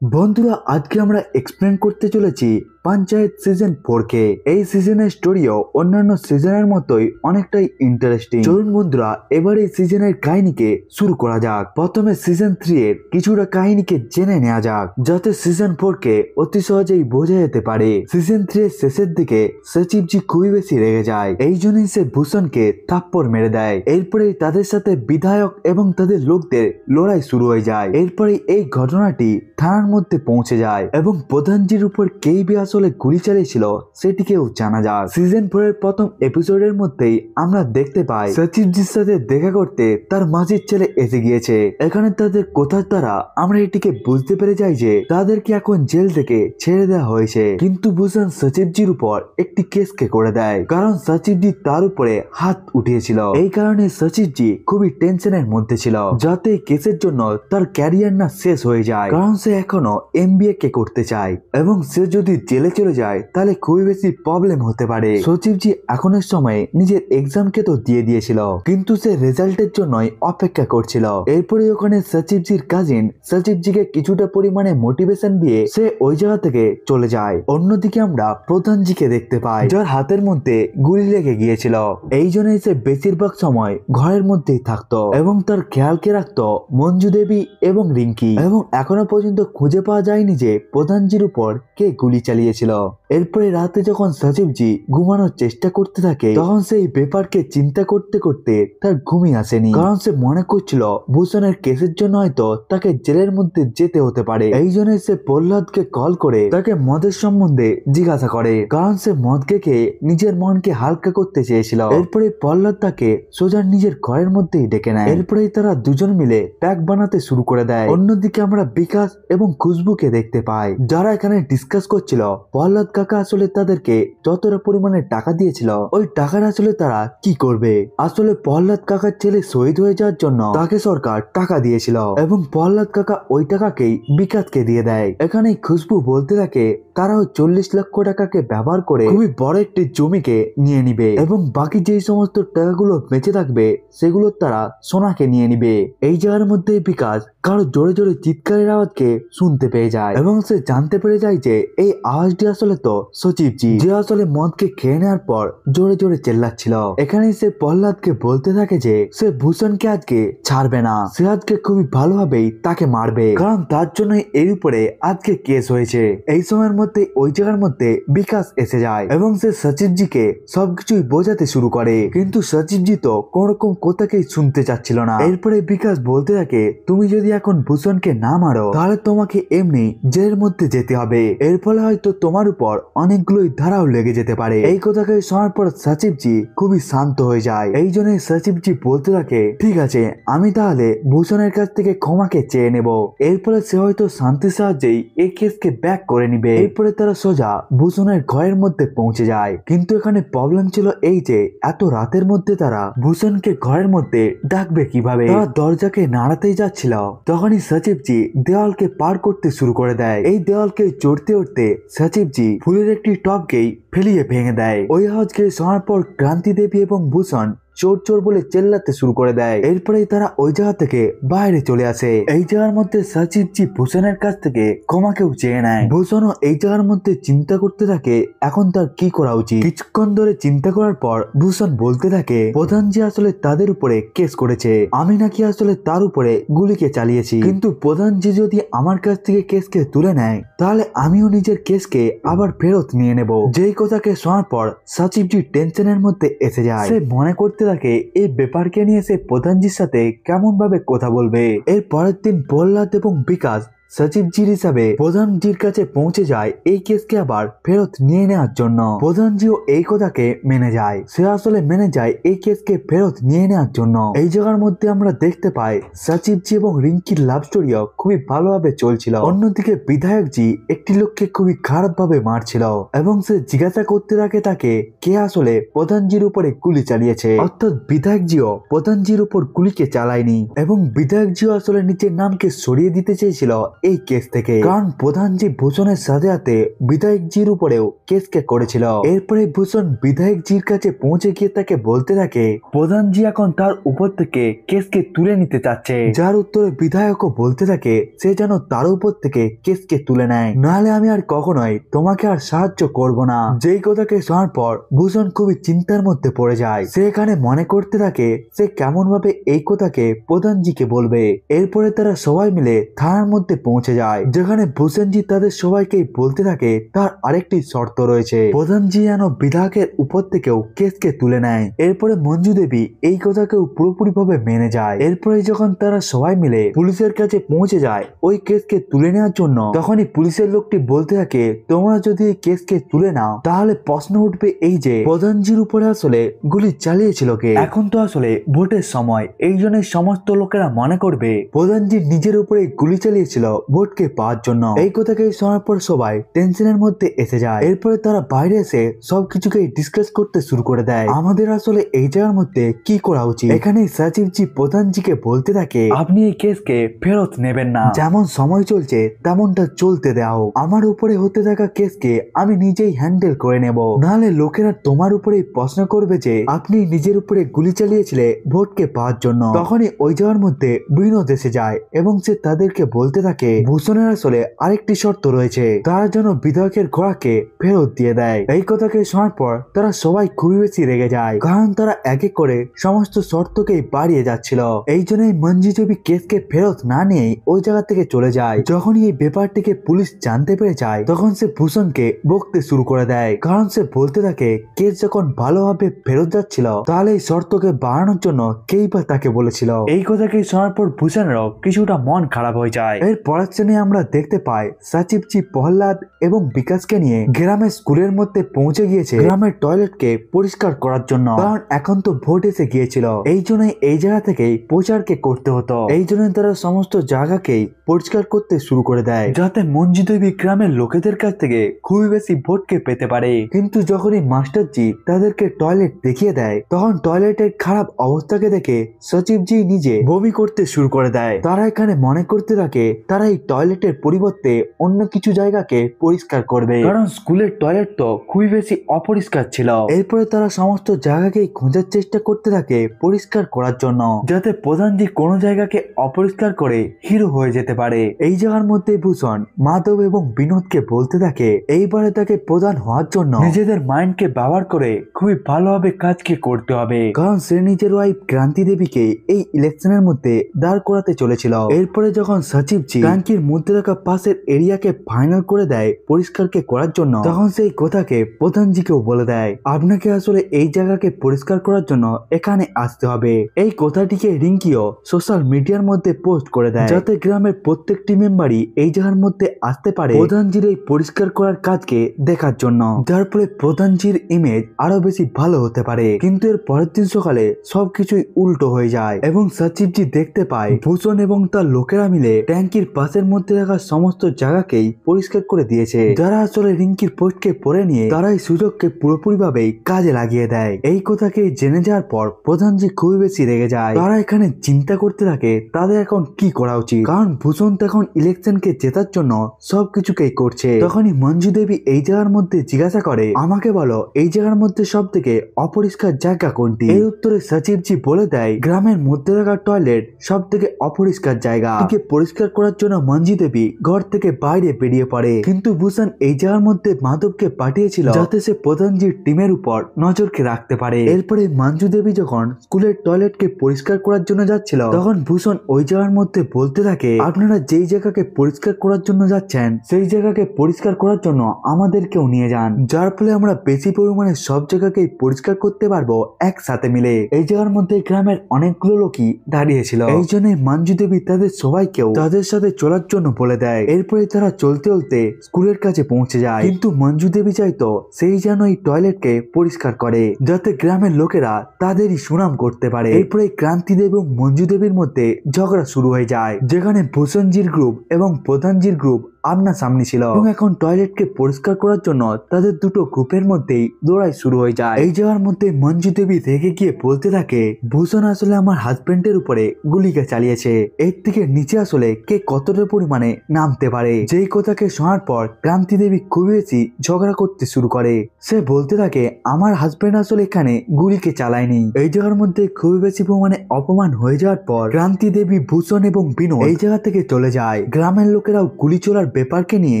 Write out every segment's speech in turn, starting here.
বন্ধুরা, আজকে আমরা এক্সপ্লেন করতে চলেছি পঞ্চায়েত সিজন 4 কে। এই সিজনের স্টোরিও অন্যান্য সিজনের মতোই অনেকটাই ইন্টারেস্টিং। চলুন বন্ধুরা, এবার এই সিজনের কাহিনীকে শুরু করা যাক। প্রথমে সিজন 3 এর কিছুটা কাহিনীকে জেনে নেওয়া যাক, যাতে সিজন 4 কে অতি সহজেই বোঝা যেতে পারে। সিজন 3 এর শেষের দিকে সচিবজি খুবই বেশি রেগে যায়, এই জন্যই সে ভূষণকে থাপ্পড় মেরে দেয়। এরপরে তাদের সাথে বিধায়ক এবং তাদের লোকদের লড়াই শুরু হয়ে যায়। এরপরে এই ঘটনাটি থানার মধ্যে পৌঁছে যায় এবং প্রধানজির উপর কেই বি আসলে গুলি চালিয়েছিল সেটিকেও জানা যায়। সিজন 4 এর প্রথম এপিসোডের মধ্যেই আমরা দেখতে পাই সচিবজির সাথে দেখা করতে তার মাসির ছেলে এসে গিয়েছে। এখানে তাদের কথার দ্বারা আমরা এটিকে বুঝতে পেরে যাই যে তাদেরকে এখন জেল থেকে ছেড়ে দেওয়া হয়েছে। কিন্তু ভূষণ সচিবজির উপর একটি কেসকে করে দেয়, কারণ সচিবজি তার উপরে হাত উঠিয়েছিল। এই কারণে সচিবজি খুবই টেনশনের মধ্যে ছিল, যাতে কেসের জন্য তার ক্যারিয়ার না শেষ হয়ে যায়, কারণ সে এখনো এমবিএ কে করতে চায় এবং সে যদি জেলে চলে যায় তাহলে খুবই বেশি প্রবলেম হতে পারে। সচিবজি এখনের সময় নিজের এক্সামকে তো দিয়ে দিয়েছিল, কিন্তু সে রেজাল্টের জন্যই অপেক্ষা করছিল। এরপরে ওখানে সচিবজির কাজিন সচিবজিকে কিছুটা পরিমাণে মোটিভেশন দিয়ে সে ওই জায়গা থেকে চলে যায়। অন্যদিকে আমরা প্রধানজিকে দেখতে পাই, যার হাতের মধ্যে গুলি লেগে গিয়েছিল। এই জন্যই সে বেশিরভাগ সময় ঘরের মধ্যেই থাকতো এবং তার খেয়ালকে রাখতো মঞ্জু দেবী এবং রিঙ্কি। এবং এখনো পর্যন্ত খুঁজে পাওয়া যায়নি যে প্রধানজির উপর কে গুলি চালিয়েছিল। এরপরে রাতে যখন সচিবজি ঘুমানোর চেষ্টা করতে থাকে, তখন সেই ব্যাপারকে চিন্তা করতে করতে তার ঘুমই আসেনি, কারণ সে মনে করছিল ভূষণের কেসের জন্য হয়তো তাকে জেলের মধ্যে যেতে হতে পারে। এই জন্য সে প্রহ্লাদকে কল করে তাকে মদের সম্বন্ধে জিজ্ঞাসা করে, কারণ সে মদকে খেয়ে নিজের মনকে হালকা করতে চেয়েছিল। এরপরে প্রহ্লাদ তাকে সোজা নিজের ঘরের মধ্যেই ডেকে নেয়। এরপরেই তারা দুজন মিলে প্যাক বানাতে শুরু করে দেয়। অন্যদিকে আমরা বিকাশ এবং খুশবুকে দেখতে পাই, যারা এখানে ডিসকাস করছিল প্রহ্লাদ কাকা আসলে তাদেরকে যতটা পরিমাণে টাকা দিয়েছিল ওই টাকার আসলে তারা কি করবে। আসলে প্রহ্লাদ কাকার ছেলে শহীদ হয়ে যাওয়ার জন্য তাকে সরকার টাকা দিয়েছিল এবং প্রহ্লাদ কাকা ওই টাকাকেই বিকাশকে দিয়ে দেয়। এখানে খুশবু বলতে থাকে তারা ওই 40 লক্ষ টাকাকে ব্যবহার করে খুবই বড় একটি জমিকে নিয়ে নিবে এবং বাকি যেই সমস্ত টাকাগুলো বেঁচে থাকবে সেগুলো তারা সোনাকে নিয়ে নিবে। এই জায়গার মধ্যে বিকাশ কারো জোরে জোরে চিৎকারের আওয়াজকে শুনতে পেয়ে যায় এবং সে জানতে পেরে যায় যে এই আওয়াজটি আসলে তো সচিবজি, যে আসলে মদকে খেয়ে নেওয়ার পর জোরে জোরে চেল্লাচ্ছিল। এখানে সে প্রহ্লাদকে বলতে থাকে যে সে ভূষণকে আজকে ছাড়বে না, সে আজকে খুবই ভালোভাবেই তাকে মারবে, কারণ তার জন্য এর উপরে আজকে কেস হয়েছে। এই সময়ের মধ্যে ওই জায়গার মধ্যে বিকাশ এসে যায় এবং সে সচিবজিকে সবকিছুই বোঝাতে শুরু করে, কিন্তু সচিবজি তো কোন রকম কথাকেই শুনতে চাচ্ছিল না। এরপরে বিকাশ বলতে থাকে তুমি যদি এখন ভূষণকে না মারো তাহলে তোমাকে এমনি জেলের মধ্যে যেতে হবে, এর ফলে হয়তো তোমার উপর অনেকগুলোই ধারাও লেগে যেতে পারে। এই কথাকে শোনার পর সচিবজি খুবই শান্ত হয়ে যায়। এই জন্য সচিবজি বলতে থাকে ঠিক আছে, আমি তাহলে ভূষণের কাছ থেকে ক্ষমাকে চেয়ে নেব। এর ফলে সে হয়তো শান্তির সাহায্যেই এই কেসকে ব্যাক করে নিবে। এরপরে তারা সোজা ভূষণের ঘরের মধ্যে পৌঁছে যায়, কিন্তু এখানে প্রবলেম ছিল এই যে এত রাতের মধ্যে তারা ভূষণকে ঘরের মধ্যে ডাকবে কিভাবে। তারা দরজাকে নাড়াতেই যাচ্ছিল, তখনই সচিবজি দেওয়ালকে পার করতে শুরু করে দেয়। এই দেওয়ালকে চড়তে উঠতে সচিবজি ফুলের একটি টবকেই ফেলিয়ে ভেঙে দেয়। ওই আওয়াজকে শোনার পর ক্রান্তি দেবী এবং ভূষণ চোর চোর বলে চেল্লাতে শুরু করে দেয়। এরপরেই তারা ওই জায়গা থেকে বাইরে চলে আসে। এই জায়গার মধ্যে সচিবজি ভূষণের কাছ থেকে ক্ষমাকেও চেয়ে নেয়। ভূষণও এই জায়গার মধ্যে চিন্তা করতে থাকে এখন তার কি করা উচিত। কিছুক্ষণ ধরে চিন্তা করার পর ভূষণ বলতে থাকে প্রধানজি আসলে তাদের উপরে কেস করেছে, আমি নাকি আসলে তার উপরে গুলিকে চালিয়েছি, কিন্তু প্রধানজি যদি আমার কাছ থেকে কেসকে তুলে নেয় তাহলে আমিও নিজের কেসকে আবার ফেরত নিয়ে নেব। যেই কথাকে শোনার পর সচিবজি টেনশনের মধ্যে এসে যায়। সে মনে করতে থাকে এই ব্যাপারকে নিয়ে সে প্রধানজির সাথে কেমন ভাবে কথা বলবে। এর পরের দিন প্রহ্লাদ এবং বিকাশ সচিবজির হিসাবে প্রধানজির কাছে পৌঁছে যায় এই কেসকে আবার ফেরত নিয়ে নেওয়ার জন্য। প্রধানজিও এই কথাকে মেনে যায়, সে আসলে মেনে যায় এই কেসকে ফেরত নিয়ে নেওয়ার জন্য। এই জায়গার মধ্যে আমরা দেখতে পাই সচিবজি এবং রিঙ্কির লাভ স্টোরিও খুবই ভালোভাবে চলছিল। অন্যদিকে বিধায়কজি একটি লোককে খুবই খারাপ ভাবে মারছিল এবং সে জিজ্ঞাসা করতে থাকে তাকে কে আসলে প্রধানজির উপরে গুলি চালিয়েছে, অর্থাৎ বিধায়কজিও প্রধানজির উপর গুলিকে চালায়নি এবং বিধায়কজিও আসলে নিজের নামকে সরিয়ে দিতে চেয়েছিল এই কেস থেকে, কারণ প্রধানজি ভূষণের সাথে সাথে বিধায়কজির উপরেও কেসকে করেছিল। এরপরে ভূষণ বিধায়কজির কাছে পৌঁছে গিয়ে তাকে বলতে থাকে প্রধানজি এখন তার উপর থেকে কেসকে তুলে নিতে চাচ্ছে, যার উত্তরে বিধায়কও বলতে থাকে সে যেন তার উপর থেকে কেসকে তুলে নেয়, নাহলে আমি আর কখনোই তোমাকে আর সাহায্য করব না। যেই কথাকে শোনার পর ভূষণ খুবই চিন্তার মধ্যে পড়ে যায়। সে এখানে মনে করতে থাকে সে কেমন ভাবে এই কথাকে প্রধানজিকে বলবে। এরপরে তারা সবাই মিলে থানার মধ্যে পৌঁছে যায়, যেখানে ভূষণজি তাদের সবাইকে বলতে থাকে তার আরেকটি শর্ত রয়েছে, প্রধানজি যেন বিধায়কের উপর থেকেও কেসকে তুলে নেয়। এরপরে মঞ্জু দেবী এই কথাকেও পুরোপুরি ভাবে মেনে যায়। এরপরে যখন তারা সবাই মিলে পুলিশের কাছে পৌঁছে যায় ওই কেসকে তুলে নেওয়ার জন্য, তখনই পুলিশের লোকটি বলতে থাকে তোমরা যদি এই কেসকে তুলে নাও তাহলে প্রশ্ন উঠবে এই যে প্রধানজির উপরে আসলে গুলি চালিয়েছিল কে। এখন তো আসলে ভোটের সময়, এই জন্য সমস্ত লোকেরা মনে করবে প্রধানজি নিজের উপরে গুলি চালিয়েছিল ভোটকে পাওয়ার জন্য। এই কথাকে শোনার পর সবাই টেনশনের মধ্যে এসে যায়। এরপরে তারা বাইরে এসে সবকিছুকে ডিসকাস করতে শুরু করে দেয় আমাদের আসলে এই জায়গার মধ্যে কি করা উচিত। এখানে সচিবজি প্রধানজিকে বলতে থাকে আপনি এই কেসকে ফেরত নেবেন না, যেমন সময় চলছে তেমনটা চলতে দাও, আমার উপরে হতে থাকা কেসকে আমি নিজেই হ্যান্ডেল করে নেব, নাহলে লোকেরা তোমার উপরে প্রশ্ন করবে যে আপনি নিজের উপরে গুলি চালিয়েছিলে ভোটকে পাওয়ার জন্য। তখনই ওই জায়গার মধ্যে বিনোদ এসে যায় এবং সে তাদেরকে বলতে থাকে ভূষণের আসলে আরেকটি শর্ত রয়েছে, তারা যেন বিধায়কের ঘোড়াকে ফেরত দিয়ে দেয়। এই কথাকে শোনার পর তারা সবাই খুবই বেশি রেগে যায়, কারণ তারা এক এক করে সমস্ত শর্তকেই বাড়িয়ে যাচ্ছিল। এই জন্যই মঞ্জু দেবী কেসকে ফেরত না নিয়ে ওই জায়গা থেকে চলে যায়। যখনই এই ব্যাপারটিকে পুলিশ জানতে পেরে যায় তখন সে ভূষণকে বকতে শুরু করে দেয়, কারণ সে বলতে থাকে কেস যখন ভালোভাবে ফেরত যাচ্ছিল তাহলে এই শর্তকে বাড়ানোর জন্য কেই বা তাকে বলেছিল। এই কথাকে শোনার পর ভূষণেরও কিছুটা মন খারাপ হয়ে যায়। এর পরের শ্রেণী আমরা দেখতে পাই সচিবজি প্রহ্লাদ এবং বিকাশকে নিয়ে গ্রামের স্কুলের মধ্যে পৌঁছে গিয়েছে গ্রামের টয়লেটকে পরিষ্কার করার জন্য, কারণ এখন তো ভোট এসে গিয়েছিল, এই জন্য এই জায়গা থেকেই প্রচারকে করতে হতো। এই জন্য তারা সমস্ত জায়গাকেই পরিষ্কার করতে শুরু করে দেয়, যাতে মঞ্জু দেবী গ্রামের লোকেদের কাছ থেকে খুবই বেশি ভোটকে পেতে পারে। কিন্তু যখনই মাস্টারজি তাদেরকে টয়লেট দেখিয়ে দেয় তখন টয়লেটের খারাপ অবস্থাকে দেখে সচিবজি নিজে বমি করতে শুরু করে দেয়। তারা এখানে মনে করতে থাকে তারা এই টয়লেটের পরিবর্তে অন্য কিছু জায়গাকে পরিষ্কার করবে, কারণ স্কুলের টয়লেট তো খুবই বেশি অপরিষ্কার ছিল। এরপরে তারা সমস্ত জায়গাকেই খোঁজার চেষ্টা করতে থাকে পরিষ্কার করার জন্য, যাতে প্রধানজি কোনো জায়গাকে অপরিষ্কার করে হিরো হয়ে যেতে পারে। এই জায়গার মধ্যে ভূষণ মাধব এবং বিনোদকে বলতে থাকে এইবারে তাকে প্রধান হওয়ার জন্য নিজেদের মাইন্ডকে ব্যবহার করে খুবই ভালোভাবে কাজকে করতে হবে, কারণ সে নিজের ওয়াইফ ক্রান্তি দেবীকে এই ইলেকশনের মধ্যে দাঁড় করাতে চলেছিল। এরপরে যখন সচিবজি ট্যাঙ্কির মধ্যে থাকা পাশের এরিয়াকে ফাইনাল করে দেয় পরিষ্কারকে করার জন্য, তখন সেই কথাকে প্রধানজিকেও বলে দেয় আপনাকে আসলে এই জায়গাকে পরিষ্কার করার জন্য এখানে আসতে হবে। এই কথাটিকে রিঙ্কিও সোশ্যাল মিডিয়ার মধ্যে পোস্ট করে দেয়, যাতে গ্রামের প্রত্যেকটি মেম্বারই এই জায়গার মধ্যে আসতে পারে প্রধানজির এই পরিষ্কার করার কাজকে দেখার জন্য, যার ফলে প্রধানজির ইমেজ আরো বেশি ভালো হতে পারে। কিন্তু এর পরের দিন সকালে সবকিছুই উল্টো হয়ে যায় এবং সচিবজি দেখতে পায় ভূষণ এবং তার লোকেরা মিলে ট্যাঙ্কির পাশের মধ্যে থাকা সমস্ত জায়গাকেই পরিষ্কার করে দিয়েছে। যারা আসলে রিঙ্কির পোস্টকে পড়ে নিয়ে তারা এই সুযোগকে পুরোপুরি ভাবে কাজে লাগিয়ে দেয়। এই কথাকে জেনে যাওয়ার পর প্রধানজি খুবই বেশি রেগে যায়। তারা এখানে চিন্তা করতে থাকে তাদের এখন কি করা উচিত, কারণ ভূষণ তো এখন ইলেকশনকে জেতার জন্য সবকিছুকেই করছে। তখনই মঞ্জু দেবী এই জায়গার মধ্যে জিজ্ঞাসা করে আমাকে বলো এই জায়গার মধ্যে সব থেকে অপরিষ্কার জায়গা কোনটি। এর উত্তরে সচিবজি বলে দেয় গ্রামের মধ্যে থাকা টয়লেট সব থেকে অপরিষ্কার জায়গা। পরিষ্কার করার জন্য মঞ্জু দেবী ঘর থেকে বাইরে বেরিয়ে পড়ে, কিন্তু ভূষণ এই জায়গার মধ্যে মাধবকে পাঠিয়েছিল যাতে সে প্রধানজির টিমের উপর নজরকে রাখতে পারে। এরপরে মঞ্জু দেবী যখন স্কুলের টয়লেটকে পরিষ্কার করার জন্য যাচ্ছিল তখন ভূষণ ওই জায়গার মধ্যে বলতে থাকে আপনারা যেই জায়গাকে পরিষ্কার করার জন্য যাচ্ছেন সেই জায়গাকে পরিষ্কার করার জন্য আমাদেরকেও নিয়ে যান, যার ফলে আমরা বেশি পরিমাণে সব জায়গাকেই পরিষ্কার করতে পারবো একসাথে মিলে। এই জায়গার মধ্যে গ্রামের অনেকগুলো লোকই দাঁড়িয়েছিল, এই জন্য মঞ্জু দেবী তাদের সবাইকেও তাদের সাথে চলার জন্য বলে দেয়। এরপরে তারা চলতে চলতে স্কুলের কাছে পৌঁছে যায়, কিন্তু মঞ্জু দেবী চাইতো সেই যেন এই টয়লেটকে পরিষ্কার করে যাতে গ্রামের লোকেরা তাদেরই সুনাম করতে পারে। এরপরে ক্রান্তি দেবী এবং মঞ্জু দেবীর মধ্যে ঝগড়া শুরু হয়ে যায়, যেখানে ভূষণজির গ্রুপ এবং প্রধানজির গ্রুপ আপনার সামনে ছিল এবং এখন টয়লেটকে পরিষ্কার করার জন্য তাদের দুটো গ্রুপের মধ্যেই লড়াই শুরু হয়ে যায়। এই জায়গার মধ্যে মঞ্জু দেবী রেগে গিয়ে বলতে থাকে, ভূষণ আসলে আমার হাজবেন্ডের উপরে গুলিকে চালিয়েছে, এর থেকে নিচে আসলে কে কতটা পরিমাণে নামতে পারে। যেই কথাকে শোনার পর ক্রান্তি দেবী খুবই বেশি ঝগড়া করতে শুরু করে। সে বলতে থাকে, আমার হাজবেন্ড আসলে এখানে গুলিকে চালায়নি। এই জায়গার মধ্যে খুবই বেশি পরিমাণে অপমান হয়ে যাওয়ার পর ক্রান্তি দেবী, ভূষণ এবং বিনোদ এই জায়গা থেকে চলে যায়। গ্রামের লোকেরাও গুলি চলার ব্যাপারকে নিয়ে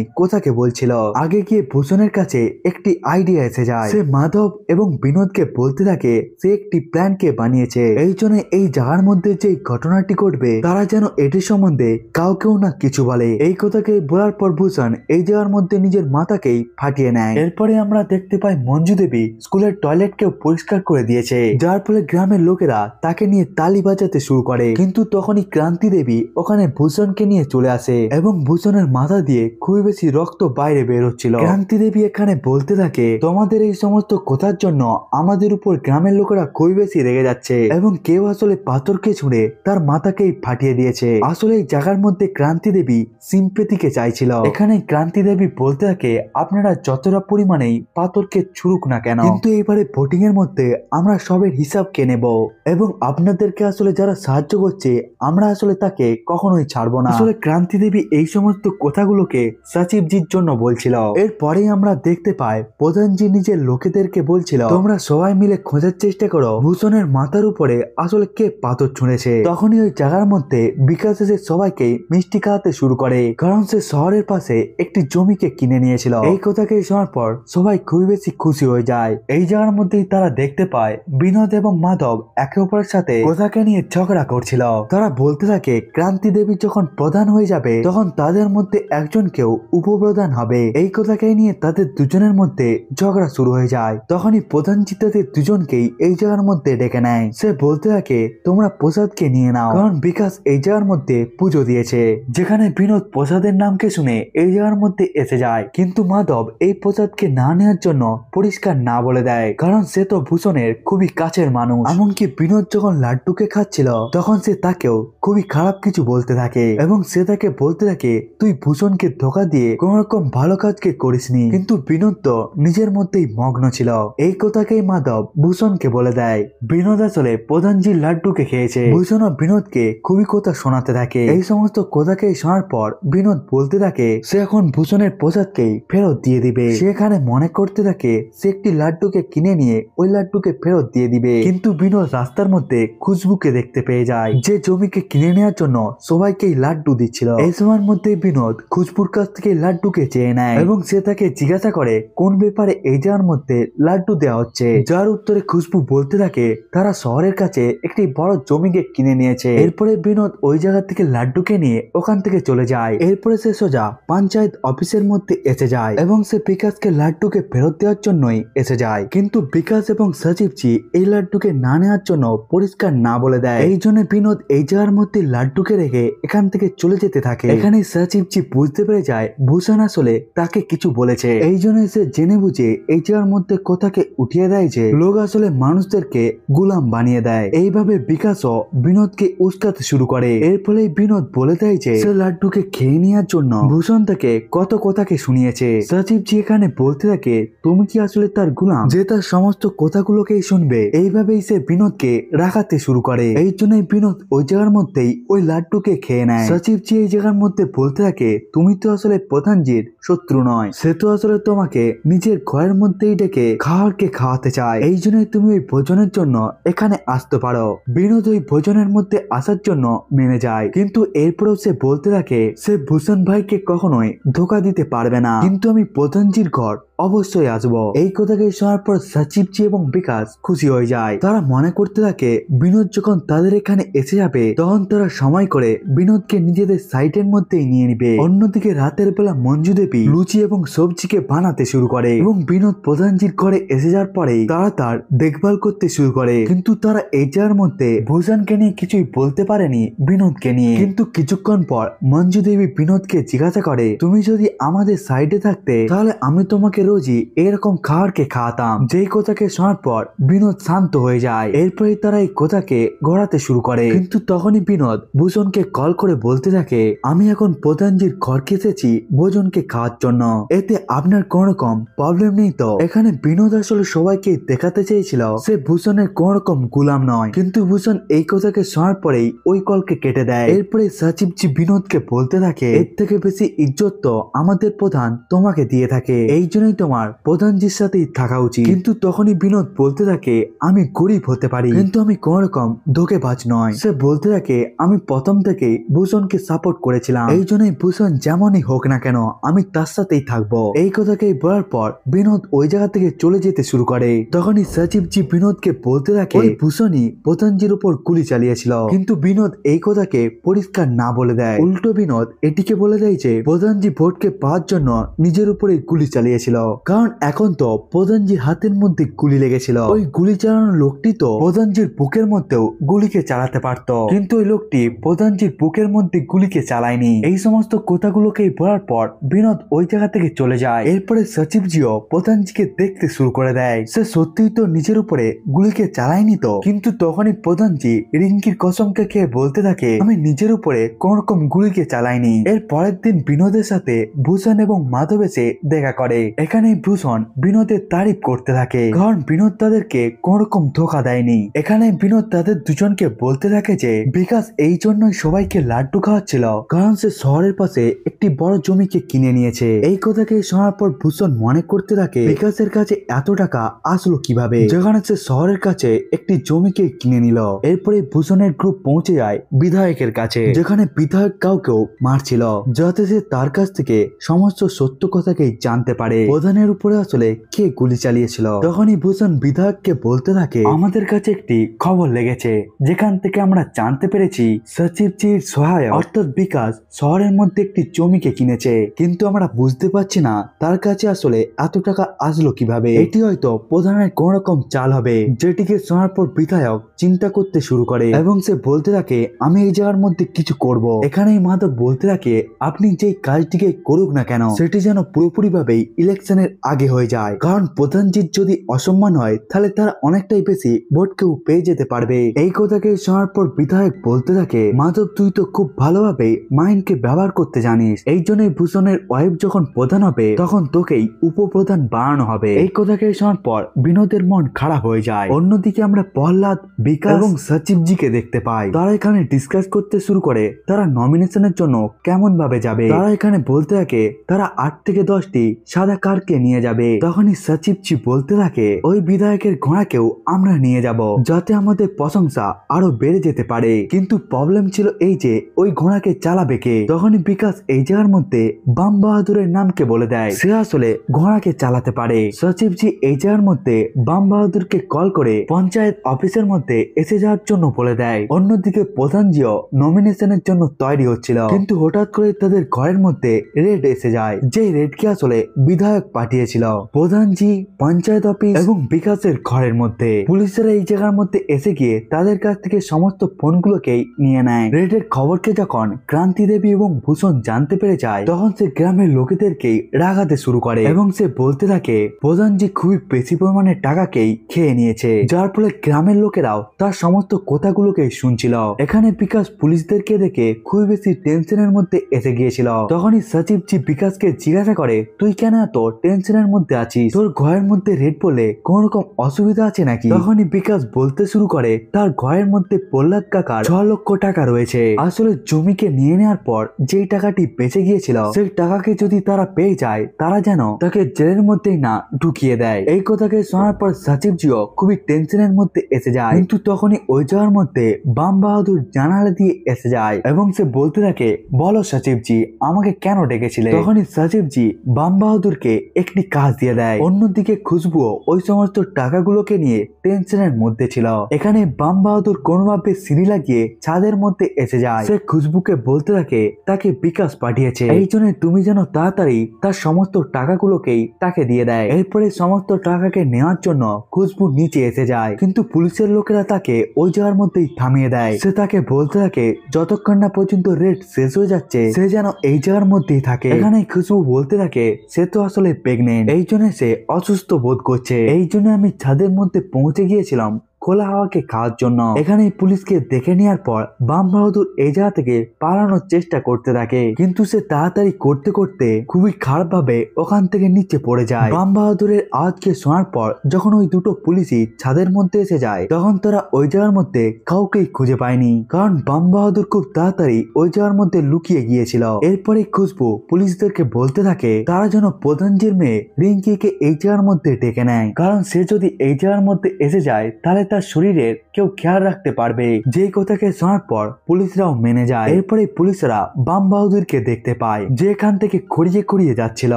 কোথাকে বলছিল। আগে গিয়ে ভূষণের কাছে একটি আইডিয়া এসে যায়। সে মাধব এবং বিনোদকে বলতে থাকে সে একটি প্ল্যানকে বানিয়েছে, এই জন্য এই জায়গার মধ্যে যে ঘটনাটি ঘটবে তারা যেন এটির সম্বন্ধে কাউকেও না কিছু বলে। এই কথাকে বলার পর ভূষণ এই জায়গার মধ্যে নিজের মাথাকেই ফাটিয়ে নেয়। এরপরে আমরা দেখতে পাই মঞ্জু দেবী স্কুলের টয়লেটকেও পরিষ্কার করে দিয়েছে, যার ফলে গ্রামের লোকেরা তাকে নিয়ে তালি বাজাতে শুরু করে। কিন্তু তখনই ক্রান্তি দেবী ওখানে ভূষণকে নিয়ে চলে আসে এবং ভূষণের মাথা দিয়ে খুবই বেশি রক্ত বাইরে বের হচ্ছিল। ক্রান্তি দেবী এখানে বলতে থাকে, তোমাদের এই সমস্ত কথার জন্য আমাদের উপর গ্রামের লোকেরা খুবই বেশি রেগে যাচ্ছে এবং কেউ আসলে পাথরকে ছুঁড়ে তার মাথাকেই ফাটিয়ে দিয়েছে। আসলে এই জায়গার মধ্যে ক্রান্তি দেবী সিম্পেথিকে চাইছিল। এখানে ক্রান্তি দেবী বলতে থাকে, আপনারা যতটা পরিমাণেই পাথরকে ছুড়ুক না কেন, কিন্তু এবারে ভোটিং এর মধ্যে আমরা সবের হিসাবকে নেব এবং আপনাদেরকে আসলে যারা সাহায্য করছে আমরা আসলে তাকে কখনোই ছাড়বো না। আসলে ক্রান্তি দেবী এই সমস্ত কথাগুলোকে সচিবজির জন্য বলছিল। এরপরেই আমরা দেখতে পাই প্রধানজি নিজের লোকেদেরকে বলছিল, তোমরা সবাই মিলে খোঁজার চেষ্টা করো ভূষণের মাথার উপরে আসলে কে পাথর ছুঁড়েছে। তখনই ওই জায়গার মধ্যে বিকাশ এসে সবাইকে মিষ্টি খাওয়াতে শুরু করে, কারণ সে শহরের পাশে একটি জমিকে কিনে নিয়েছিল। এই কথাকে শোনার পর সবাই খুবই বেশি খুশি হয়ে যায়। এই জায়গার মধ্যেই তারা দেখতে পায় বিনোদ এবং মাধব একে অপরের সাথে কথাকে নিয়ে ঝগড়া করছিল। তারা বলতে থাকে, ক্রান্তি দেবী যখন প্রধান হয়ে যাবে তখন তাদের মধ্যে একজনকেও উপপ্রধান হবে। এই কথাকে নিয়ে তাদের দুজনের মধ্যে ঝগড়া শুরু হয়ে যায়। তখনই প্রধানজি তাদের দুজনকেই এই জায়গার মধ্যে ডেকে নেয়। সে বলতে থাকে, তোমরা প্রসাদকে নিয়ে নাও, কারণ বিকাশ এই জায়গার মধ্যে পুজো দিয়েছে। যেখানে বিনোদ প্রসাদের নামকে শুনে এই জায়গার মধ্যে এসে যায়, কিন্তু মাধব এই প্রসাদকে না নেওয়ার জন্য পরিষ্কার না বলে দেয়, কারণ সে তো ভূষণের খুবই কাছের মানুষ। এমনকি বিনোদ যখন লাড্ডুকে খাচ্ছিল তখন সে তাকেও খুবই খারাপ কিছু বলতে থাকে এবং সে তাকে বলতে থাকে, তুই ভূষণকে ধোকা দিয়ে কোন রকম ভালো কাজকে করিসনি। কিন্তু বিনোদ তো নিজের মধ্যেই মগ্ন ছিল। এই কথাকেই মাধব ভূষণকে বলে দেয়। বিনোদ আসলে প্রধানজির লাড্ডুকে খেয়েছে। ভূষণ ও বিনোদকে খুবই কথা শোনাতে থাকে। এই সমস্ত কথাকে শোনার পর বিনোদ বলতে থাকে সে এখন ভূষণের প্রসাদকেই ফেরত দিয়ে দিবে। সে এখানে মনে করতে থাকে সে একটি লাড্ডুকে কিনে নিয়ে ওই লাড্ডুকে ফেরত দিয়ে দিবে, কিন্তু বিনোদ রাস্তার মধ্যে খুশবুকে দেখতে পেয়ে যায়, যে জমিকে কিনে নেওয়ার জন্য সবাইকেই লাড্ডু দিচ্ছিল। এই সময়ের মধ্যে বিনোদ খুশবুর কাছ থেকে লাড্ডুকে চেয়ে নেয় এবং সে তাকে জিজ্ঞাসা করে কোন ব্যাপারে এই জায়গার মধ্যে লাড্ডু দেওয়া হচ্ছে, যার উত্তরে খুশবু বলতে থাকে তারা শহরের কাছে একটি বড় জমিকে কিনে নিয়েছে। এরপরে বিনোদ ওই জায়গা থেকে লাড্ডুকে নিয়ে ওখান থেকে চলে যায়। এরপরে সে সোজা পঞ্চায়েত অফিসের মধ্যে এসে যায় এবং সে বিকাশকে লাড্ডুকে ফেরত দেওয়ার জন্যই এসে যায়, কিন্তু বিকাশ এবং সচিবজি এই লাড্ডুকে না নেওয়ার জন্য পরিষ্কার না বলে দেয়। এই জন্য বিনোদ এই জায়গার মধ্যে লাড্ডুকে রেখে এখান থেকে চলে যেতে থাকে। এখানে সচিবজি বুঝতে পেরে যায় ভূষণ আসলে তাকে কিছু বলেছে, এই জন্য সে জেনে বুঝে এই জায়গার মধ্যে কথাকে উঠিয়ে দেয় যে লোক আসলে মানুষদেরকে গোলাম বানিয়ে দেয়। এইভাবে বিকাশও বিনোদকে উস্কাতে শুরু করে। এর ফলে বিনোদ বলে দেয় যে সে লাড্ডুকে খেয়ে নেওয়ার জন্য ভূষণ তাকে কত কথাকে শুনিয়েছে। সচিবজি এখানে বলতে থাকে তুমি কি আসলে তার গোলাম যে তার সমস্ত কথাগুলোকেই শুনবে। এইভাবেই সে বিনোদকে রাখাতে শুরু করে। এই জন্যই বিনোদ ওই জায়গার মধ্যেই ওই লাড্ডুকে খেয়ে নেয়। সচিবজি এই জায়গার মধ্যে বলতে থাকে তুমি তো আসলে প্রধানজির শত্রু নয়, সে তো আসলে তোমাকে নিজের ঘরের মধ্যেই ডেকে খাওয়ারকে খাওয়াতে চায়, এই জন্যই তুমি ওই ভোজনের জন্য এখানে আসতে পারো। বিনোদ ওই ভোজনের মধ্যে আসার জন্য মেনে যায়, কিন্তু এরপরেও সে বলতে থাকে সে ভূষণ ভাইকে কখনোই ধোকা দিতে পারবে না, কিন্তু আমি প্রধানজির ঘর অবশ্যই আসবো। এই কথাকে শোনার পর সচিবজি এবং বিকাশ খুশি হয়ে যায়। তারা মনে করতে থাকে বিনোদ যখন তাদের এখানে এসে যাবে তখন তারা সময় করে বিনোদকে নিজেদের সাইটের মধ্যেই নিয়ে নিবে। অন্যদিকে রাতের বেলা মঞ্জু দেবী লুচি এবং সবজিকে বানাতে শুরু করে এবং বিনোদ প্রধানজির ঘরে এসে যাওয়ার পরেই তারা তার দেখভাল করতে শুরু করে, কিন্তু তারা এই জায়গার মধ্যে ভূষণকে নিয়ে কিছুই বলতে পারেনি বিনোদকে নিয়ে। কিন্তু কিছুক্ষণ পর মঞ্জু দেবী বিনোদকে জিজ্ঞাসা করে তুমি যদি আমাদের সাইডে থাকতে তাহলে আমি তোমাকে রোজই এরকম খাবারকে খাওয়াতাম। যেই কথাকে শোনার পর বিনোদ শান্ত হয়ে যায়। এরপরে তারা এই কথাকে গড়াতে শুরু করে, কিন্তু তখনই বিনোদ ভূষণকে কল করে বলতে থাকে আমি এখন প্রধানজির ঘর ফরকে এসেছি ভোজনকে খাওয়ার জন্য, এতে আপনার কোন রকম প্রবলেম নেই তো? এখানে বিনোদ আসলে সবাইকে দেখাতে চেয়েছিল সে ভূষণের কোন রকম গুলাম নয়, কিন্তু ভূষণ এই কথাকে শোনার পরেই ওই কলকে কেটে দেয়। এরপরে সচিবজি বিনোদকে বলতে থাকে, এর থেকে বেশি ইজ্জত তো আমাদের প্রধান তোমাকে দিয়ে থাকে, এই জন্যই তোমার প্রধানজির সাথেই থাকা উচিত। কিন্তু তখনই বিনোদ বলতে থাকে, আমি গরিব হতে পারি কিন্তু আমি কোন রকম ধোঁকেবাজ নয়। সে বলতে থাকে, আমি প্রথম থেকে ভূষণকে সাপোর্ট করেছিলাম, এই জন্যই ভূষণ যেমনই হোক না কেন আমি তার সাথেই থাকবো। এই কথাকে বলার পর বিনোদ ওই জায়গা থেকে চলে যেতে শুরু করে। তখনই সচিবজি বিনোদকে বলতে থাকে, ওই ভূষণই প্রধানজির উপর গুলি চালিয়েছিল, কিন্তু বিনোদ এই কথাকে পরিষ্কার না বলে দেয়। উল্টো বিনোদ এটিকে বলে দেয় যে প্রধানজি ভোটকে পাওয়ার জন্য নিজের উপরে গুলি চালিয়েছিল, কারণ এখন তো প্রধানজির হাতের মধ্যে গুলি লেগেছিল। ওই গুলি চালানো লোকটি তো প্রধানজির বুকের মধ্যেও গুলিকে চালাতে পারত, কিন্তু ওই লোকটি প্রধানজির বুকের মধ্যে গুলিকে চালায়নি। এই সমস্ত কথাগুলোকে বলার পর বিনোদ ওই জায়গা থেকে চলে যায়। এরপরে সচিবজিও প্রধানজিকে দেখতে শুরু করে দেয়, সে সত্যিই তো নিজের উপরে গুলিকে চালায়নি তো। কিন্তু তখনই প্রধানজি রিঙ্কির কসমকে খেয়ে বলতে থাকে, আমি নিজের উপরে কোন রকম গুলিকে চালাইনি। এর পরের দিন বিনোদের সাথে ভূষণ এবং মাধব এসে দেখা করে। এখানে ভূষণ বিনোদের তারিফ করতে থাকে, কারণ বিনোদ তাদেরকে কোন রকম ধোকা দেয়নি। এখানে বিনোদ তাদের দুজনকে বলতে থাকে যে বিকাশ এই জন্যই সবাইকে লাড্ডু খাওয়াচ্ছিল, কারণ সে শহরের পাশে একটি বড় জমিকে কিনে নিয়েছে। এই কথাকে শোনার পর ভূষণ মনে করতে থাকে, বিকাশের কাছে এত টাকা আসলো কিভাবে, যেখানে সে শহরের কাছে একটি জমিকে কিনে নিল। এরপরে ভূষণের গ্রুপ পৌঁছে যায় বিধায়কের কাছে, যেখানে বিধায়ক কাউকেও মারছিল, যাতে সে তার কাছ থেকে সমস্ত সত্য কথাকে জানতে পারে প্রধানের উপরে আসলে কে গুলি চালিয়েছিল। তখনই ভূষণ বিধায়ককে বলতে থাকে, আমাদের কাছে একটি খবর লেগেছে, যেখান থেকে আমরা জানতে পেরেছি সচিবজির সহায়ক অর্থাৎ বিকাশ শহরের মধ্যে একটি জমিকে কিনেছে, কিন্তু আমরা বুঝতে পারছি না তার কাছে আসলে এত টাকা আসলো কিভাবে। এটি হয়তো প্রধানের কোন রকম চাল হবে। যেটিকে শোনার পর বিধায়ক চিন্তা করতে শুরু করে এবং সে বলতে থাকে, আমি এই জায়গার মধ্যে কিছু করব। এখানেই মাধব বলতে থাকে, আপনি যে কাজটিকে করুক না কেন সেটি যেন পুরোপুরি ভাবেই ইলেকশনের আগে হয়ে যায়, কারণ প্রধানজির যদি অসম্মান হয় তাহলে তারা অনেকটাই বেশি ভোট কেউ পেয়ে যেতে পারবে। এই কথাকে শোনার পর বিধায়ক বলতে থাকে, মাধব তুই তো খুব ভালোভাবে মাইন্ডকে ব্যবহার করতে জানিস, এই জন্যই ভূষণের ওয়াইফ যখন প্রধান হবে তখন তোকেই উপপ্রধান বানানো হবে। এই কথাকে শোনার পর বিনোদের মন খারাপ হয়ে যায়। অন্যদিকে আমরা প্রহ্লাদ, বিকাশ এবং সচিবজিকে দেখতে পাই, তারা এখানে ডিসকাস করতে শুরু করে তারা নমিনেশনের জন্য কেমন ভাবে যাবে। তারা এখানে বলতে থাকে তারা 8 থেকে 10টি সাদা কারকে নিয়ে যাবে। তখনই সচিবজি বলতে থাকে, ওই বিধায়কের ঘোড়াকেও আমরা নিয়ে যাব, যাতে আমাদের প্রশংসা আরো বেড়ে যেতে পারে। কিন্তু প্রবলেম ছিল এই যে ওই ঘোড়াকে চালাবে কে। তখনই বিকাশ এই জায়গার মধ্যে বাম বাহাদুরের নামকে বলে দেয়, সে আসলে ঘোড়াকে চালাতে পারে। সচিবজি এই জায়গার মধ্যে বাম বাহাদুরকে কল করে পঞ্চায়েত অফিসের মধ্যে এসে যাওয়ার জন্য বলে দেয়। অন্যদিকে প্রধানজিও নমিনেশনের জন্য তৈরি হচ্ছিল, কিন্তু হঠাৎ করে তাদের ঘরের মধ্যে রেড এসে যায়, যে রেডকে আসলে বিধায়ক পাঠিয়েছিল। প্রধানজি, পঞ্চায়েত অফিস এবং বিকাশের ঘরের মধ্যে পুলিশেরা এই জায়গার মধ্যে এসে গিয়ে তাদের কাছ থেকে সমস্ত ফোনগুলোকেই নিয়ে নেয়। রেডের খবরকে যখন ক্রান্তি দেবী এবং ভূষণ জানতে পেরে যায়, তখন সে গ্রামের লোকেদেরকেই রাগাতে শুরু করে এবং সে বলতে থাকে প্রধানজি খুবই বেশি পরিমাণে টাকাকেই খেয়ে নিয়েছে, যার ফলে গ্রামের লোকেরাও তার সমস্ত কথাগুলোকে শুনছিল। এখানে বিকাশ পুলিশদেরকে দেখে খুবই বেশি টেনশনের মধ্যে এসে গিয়েছিল। তখনই সচিবজি বিকাশকে জিজ্ঞাসা করে, তুই কেন এত টেনশনের মধ্যে আছিস, তোর ঘরের মধ্যে রেড বলে কোন রকম অসুবিধা আছে নাকি? তখনই বিকাশ বলতে শুরু করে তার ঘরের মধ্যে প্রহ্লাদ কাকার 6 লক্ষ টাকা রয়েছে। আসলে জমিকে নিয়ে নেওয়ার পর যেই টাকাটি বেঁচে গিয়েছিল সেই টাকাকে যদি তারা পেয়ে যায় তারা যেন তাকে জেলের মধ্যেই না ঢুকিয়ে দেয়। এই কথাকে শোনার পর সচিবজিও খুবই টেনশনের মধ্যে এসে যায়, কিন্তু তখনই ওই জায়গার মধ্যে বাম বাহাদুর জানালা দিয়ে এসে যায় এবং সে বলতে থাকে, বলো সচিবজি আমাকে কেন ডেকেছিলে? তখনই সচিবজি বাম বাহাদুরকে একটি কাজ দিয়ে দেয়। অন্যদিকে খুশবুও ওই সমস্ত টাকাগুলোকে নিয়ে টেনশনের মধ্যে ছিল। এখানে বাম বাহাদুর কোনোভাবে সিঁড়ি লাগিয়ে ছাদের মধ্যে এসে যায়। সে খুশবুকে বলতে থাকে তাকে বিকাশ পাঠিয়েছে, এই জন্য তুমি যেন তাড়াতাড়ি তার সমস্ত টাকাগুলোকেই তাকে দিয়ে দেয়। এরপরে সমস্ত টাকাকে নেওয়ার জন্য খুশবু নিচে এসে যায়, কিন্তু পুলিশের লোকেরা তাকে ওই জায়গার মধ্যেই থামিয়ে দেয়। সে তাকে বলতে থাকে যতক্ষণ না পর্যন্ত রেড শেষ হয়ে যাচ্ছে সে যেন এই জায়গার মধ্যেই থাকে। এখানে খুশবু বলতে থাকে সে তো আসলে প্রেগনেন্ট, এই জন্য সে অসুস্থ বোধ করছে, এই জন্য আমি ছাদের মধ্যে পৌঁছে গিয়েছিলাম খোলা হাওয়াকে খাওয়ার জন্য। এখানে পুলিশকে দেখে নেওয়ার পর বাম বাহাদুর এই জায়গা থেকে পালানোর চেষ্টা করতে থাকে, কিন্তু সে তাড়াতাড়ি করতে করতে খুবই খারাপ ভাবে ওখান থেকে নিচে পড়ে যায়। বাম বাহাদুরের আওয়াজকে শোনার পর যখন ওই দুটো পুলিশই ছাদের মধ্যে এসে যায়, তখন তারা ওই জায়গার মধ্যে কাউকেই খুঁজে পায়নি, কারণ বাম বাহাদুর খুব তাড়াতাড়ি ওই জায়গার মধ্যে লুকিয়ে গিয়েছিল। এরপরে খুশবু পুলিশদেরকে বলতে থাকে তারা যেন প্রধানজির মেয়ে রিঙ্কিকে এই জায়গার মধ্যে ডেকে নেয়, কারণ সে যদি এই জায়গার মধ্যে এসে যায় তাহলে তার শরীরের কেউ খেয়াল রাখতে পারবে। যে কথাকে শোনার পর পুলিশরাও মেনে যায়। এরপরে পুলিশরা বাম বাহাদুরকে দেখতে পায় যে এখান থেকে খুঁড়িয়ে খুঁড়িয়ে যাচ্ছিল,